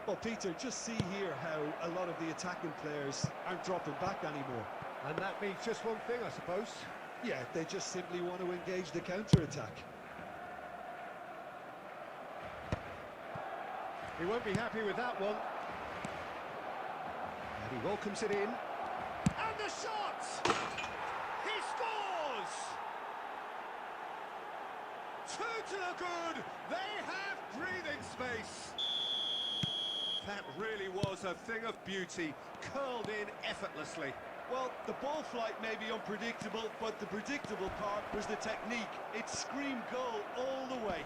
Well, Peter, just see here how a lot of the attacking players aren't dropping back anymore. And that means just one thing, I suppose. Yeah, they just simply want to engage the counter-attack. He won't be happy with that one. And he welcomes it in. And the shot! He scores! 2 to the good! They have breathing space! That really was a thing of beauty, curled in effortlessly. Well, the ball flight may be unpredictable, but the predictable part was the technique. It screamed goal all the way.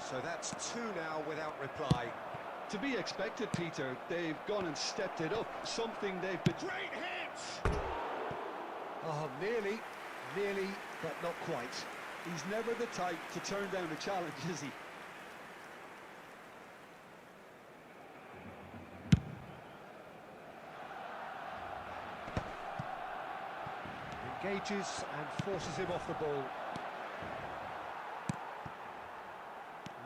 So that's two now without reply. To be expected, Peter. They've gone and stepped it up. Something they've been... Great hit! Oh, nearly, but not quite. He's never the type to turn down a challenge, is he? Engages and forces him off the ball.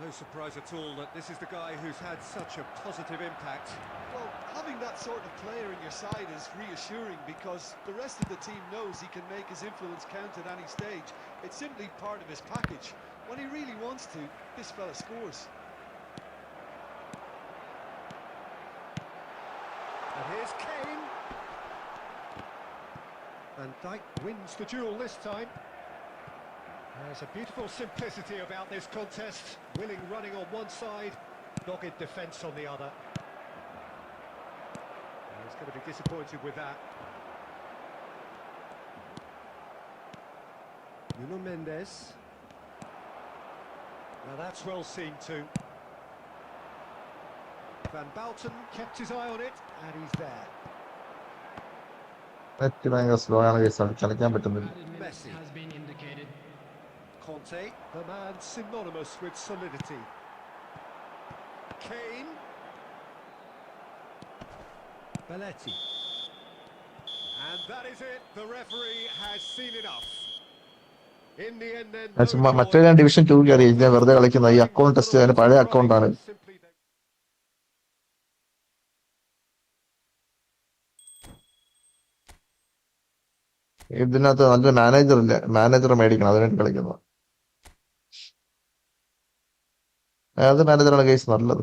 No surprise at all that this is the guy who's had such a positive impact. Well, having that sort of player in your side is reassuring because the rest of the team knows he can make his influence count at any stage. It's simply part of his package. When he really wants to, this fella scores. And here's Kane. Van Dijk wins the duel this time. There's a beautiful simplicity about this contest. Willing running on one side, dogged defence on the other. He's going to be disappointed with that. Nuno Mendes. Now that's well seen too. Van Bouten kept his eye on it, and he's there. Messi. Has been indicated. Conte, the man synonymous with solidity. Kane. Belletti. And that is it. The referee has seen enough. In the end then... മറ്റേ ഞാൻ division 2 കയറി ഞാൻ വെറുതെ കളിക്കുന്ന ഈ account test ചെയ്യാൻ പഴയ അക്കൗണ്ടാണ്. ഇതിനകത്ത് നല്ല മാനേജർ ഇല്ല, മാനേജർ മേടിക്കണം, അതിനായിട്ട് കളിക്കുന്നത്. ഏത് മാനേജറാണ് കേസ് നല്ലത്?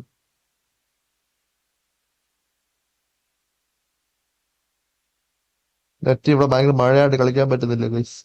നെറ്റ് ഇവിടെ ഭയങ്കര മഴയായിട്ട് കളിക്കാൻ പറ്റുന്നില്ല case.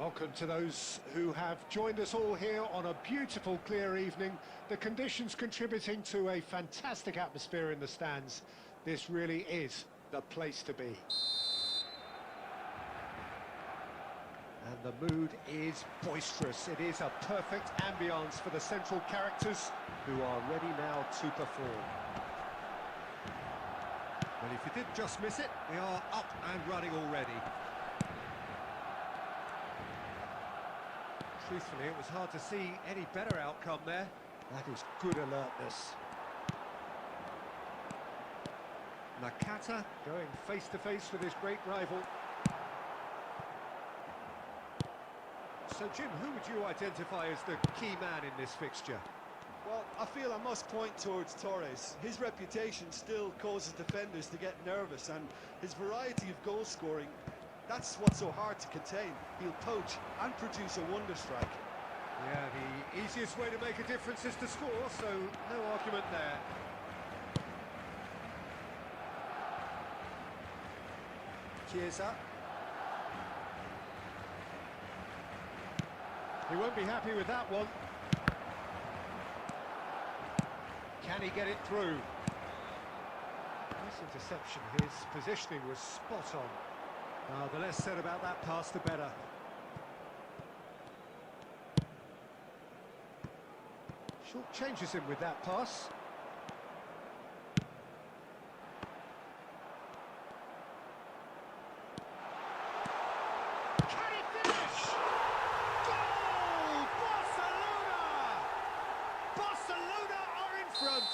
Welcome to those who have joined us all here on a beautiful, clear evening. The conditions contributing to a fantastic atmosphere in the stands. This really is the place to be. And the mood is boisterous. It is a perfect ambience for the central characters who are ready now to perform. Well, if you did just miss it, we are up and running already. Truthfully, it was hard to see any better outcome there. That is good alertness. Nakata going face-to-face with his great rival. So, Jim, who would you identify as the key man in this fixture? Well, I feel I must point towards Torres. His reputation still causes defenders to get nervous, and his variety of goal scoring, that's what's so hard to contain. He'll poach and produce a wonder strike. Yeah, the easiest way to make a difference is to score, so no argument there. Chiesa. He won't be happy with that one. Can he get it through? Nice interception. His positioning was spot on. The less said about that pass, the better. Short changes him with that pass. Can he finish? Goal! Barcelona! Barcelona are in front.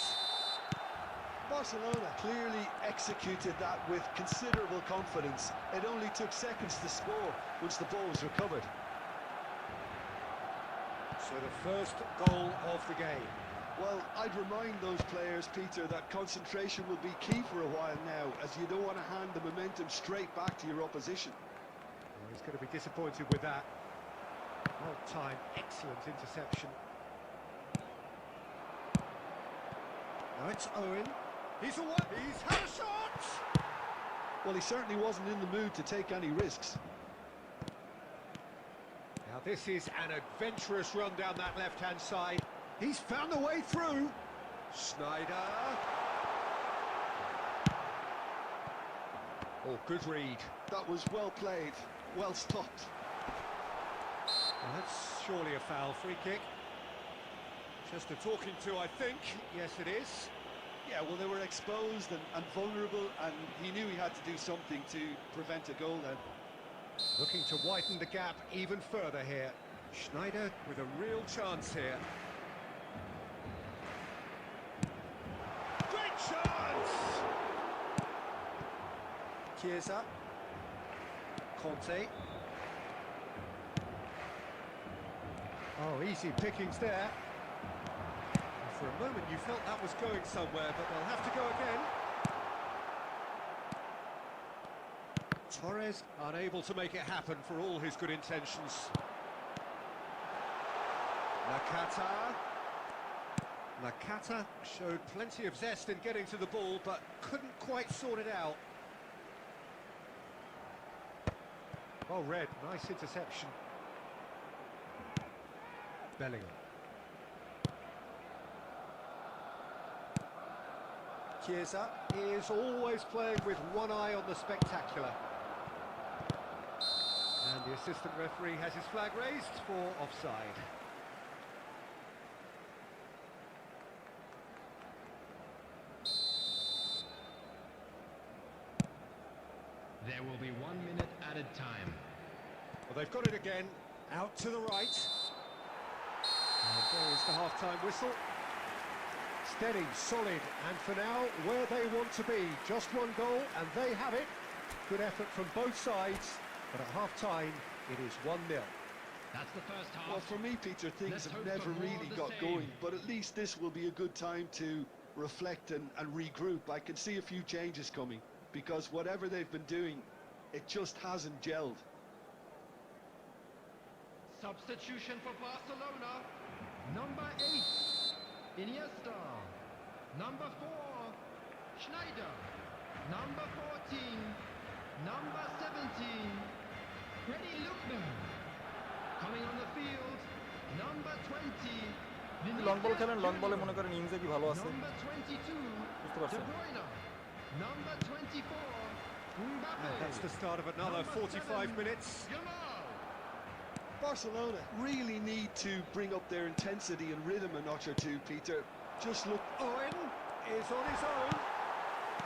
Barcelona clearly executed that with considerable confidence. It only took seconds to score once the ball was recovered. So the first goal of the game. Well, I'd remind those players, Peter, that concentration will be key for a while now, as you don't want to hand the momentum straight back to your opposition. Well, he's going to be disappointed with that. Well timed, excellent interception. Now it's Owen. He's away. He's had a shot. Well, he certainly wasn't in the mood to take any risks. Now this is an adventurous run down that left-hand side. He's found the way through. Sneijder. Oh, good read. That was well played, well stopped. Well, that's surely a foul. Free kick. Just a talking to, I think. Yes, it is. Yeah, well, they were exposed and vulnerable, and he knew he had to do something to prevent a goal then. Looking to widen the gap even further here. Sneijder with a real chance here. Great chance! Chiesa. Conte. Oh, easy pickings there. And for a moment you felt that was going somewhere, but they'll have to go again. Torres unable to make it happen for all his good intentions. Nakata showed plenty of zest in getting to the ball, but couldn't quite sort it out. Well read, nice interception. Bellingham. Chiesa is always playing with one eye on the spectacular. And the assistant referee has his flag raised for offside. There will be 1 minute added time. Well, they've got it again, out to the right. And there is the half-time whistle. Steady, solid, and for now, where they want to be. Just one goal, and they have it. Good effort from both sides, but at half-time, it is 1-0. That's the first half. Well, for me, Peter, things Let's have hope never for more really of the got same. going, but at least this will be a good time to reflect and regroup. I can see a few changes coming, because whatever they've been doing, it just hasn't gelled. Substitution for Barcelona. Number 8, Iniesta. Number 4, Sneijder. Number 14, number 17, Freddy Lookman. Coming on the field, number 20, long ball খেলেন, long বলে মনে করেন ইনজেগি ভালো আছে, number 22, বুঝতে De পারছেন। Bruyne. Number 24, Mbappe. That's the start of another Number 45 7, minutes. Yamal. Barcelona really need to bring up their intensity and rhythm a notch or two, Peter. Just look. Owen is on his own.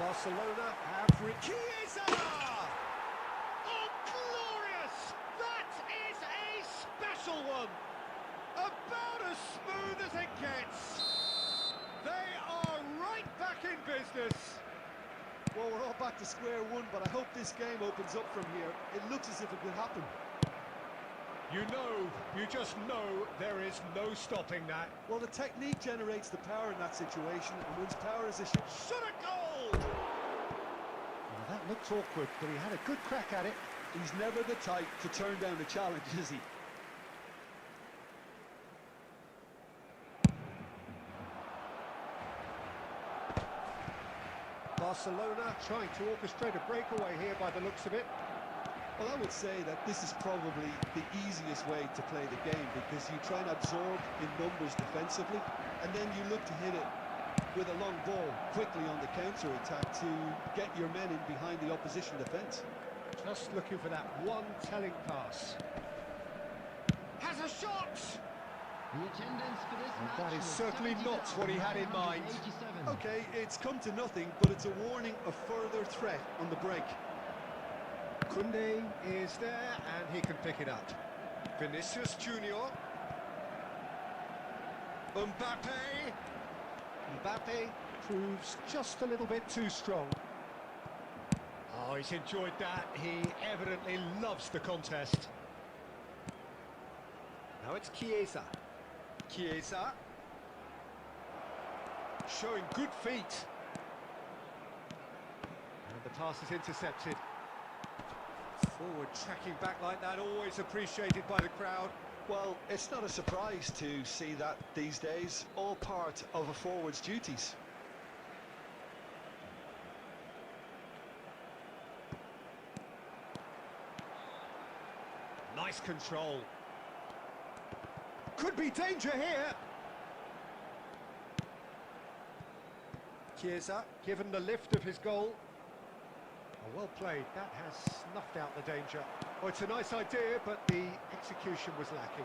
Barcelona have Chiesa! Oh, glorious! That is a special one! About as smooth as it gets. They are right back in business. Well, we're all back to square one, but I hope this game opens up from here. It looks as if it could happen. You just know there is no stopping that. Well, the technique generates the power in that situation, and once power is a shot at goal! Well, that looked awkward, but he had a good crack at it. He's never the type to turn down a challenge, is he? Barcelona trying to orchestrate a breakaway here by the looks of it. Well, I would say that this is probably the easiest way to play the game, because you try and absorb in numbers defensively, and then you look to hit it with a long ball quickly on the counter-attack to get your men in behind the opposition defence. Just looking for that one telling pass. Has a shot! The attendance for this match That is was certainly not what he had in mind. 70,987. Okay, it's come to nothing, but it's a warning of further threat on the break. Koundé is there and he can pick it up. Vinicius Junior. Mbappe proves just a little bit too strong. Oh, he's enjoyed that. He evidently loves the contest. Now it's Chiesa. Chiesa. Showing good feet. And the pass is intercepted. Forward tracking back like that, always appreciated by the crowd. Well, it's not a surprise to see that these days, all part of a forward's duties. Nice control. Could be danger here. Chiesa given the lift of his goal. Oh, well played. That has snuffed out the danger. Oh, it's a nice idea, but the execution was lacking.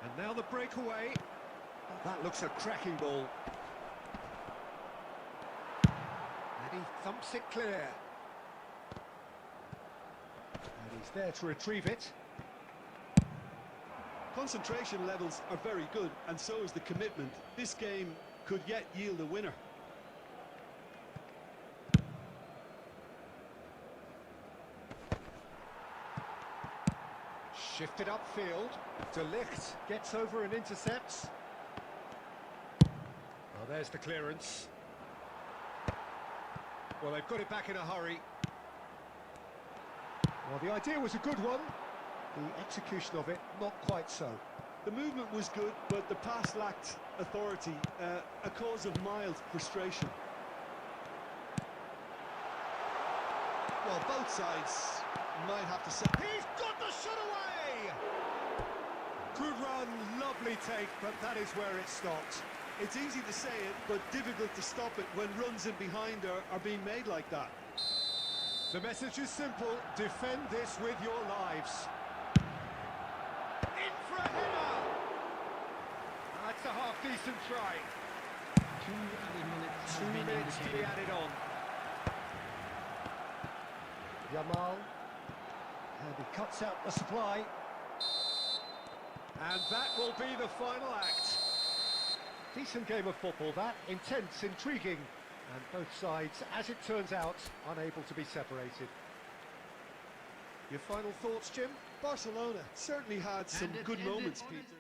And now the breakaway. Oh, that looks a cracking ball. And he thumps it clear. And he's there to retrieve it. Concentration levels are very good, and so is the commitment. This game could yet yield a winner. Shifted upfield. De Ligt gets over and intercepts. Oh, there's the clearance. Well, they've got it back in a hurry. Well, the idea was a good one. The execution of it, not quite so. The movement was good, but the pass lacked authority, a cause of mild frustration. Well, both sides might have to say... He's got the shot away! Good run, lovely take, but that is where it stopped. It's easy to say it, but difficult to stop it when runs in behind are being made like that. The message is simple, defend this with your lives. In for a header! That's a half-decent try. 2 added minutes. 2 minutes to be added on. Yamal. And he cuts out the supply. And that will be the final act. Decent game of football, that. Intense, intriguing. And both sides, as it turns out, unable to be separated. Your final thoughts, Jim? Barcelona certainly had some And it's good ended. moments, Peter.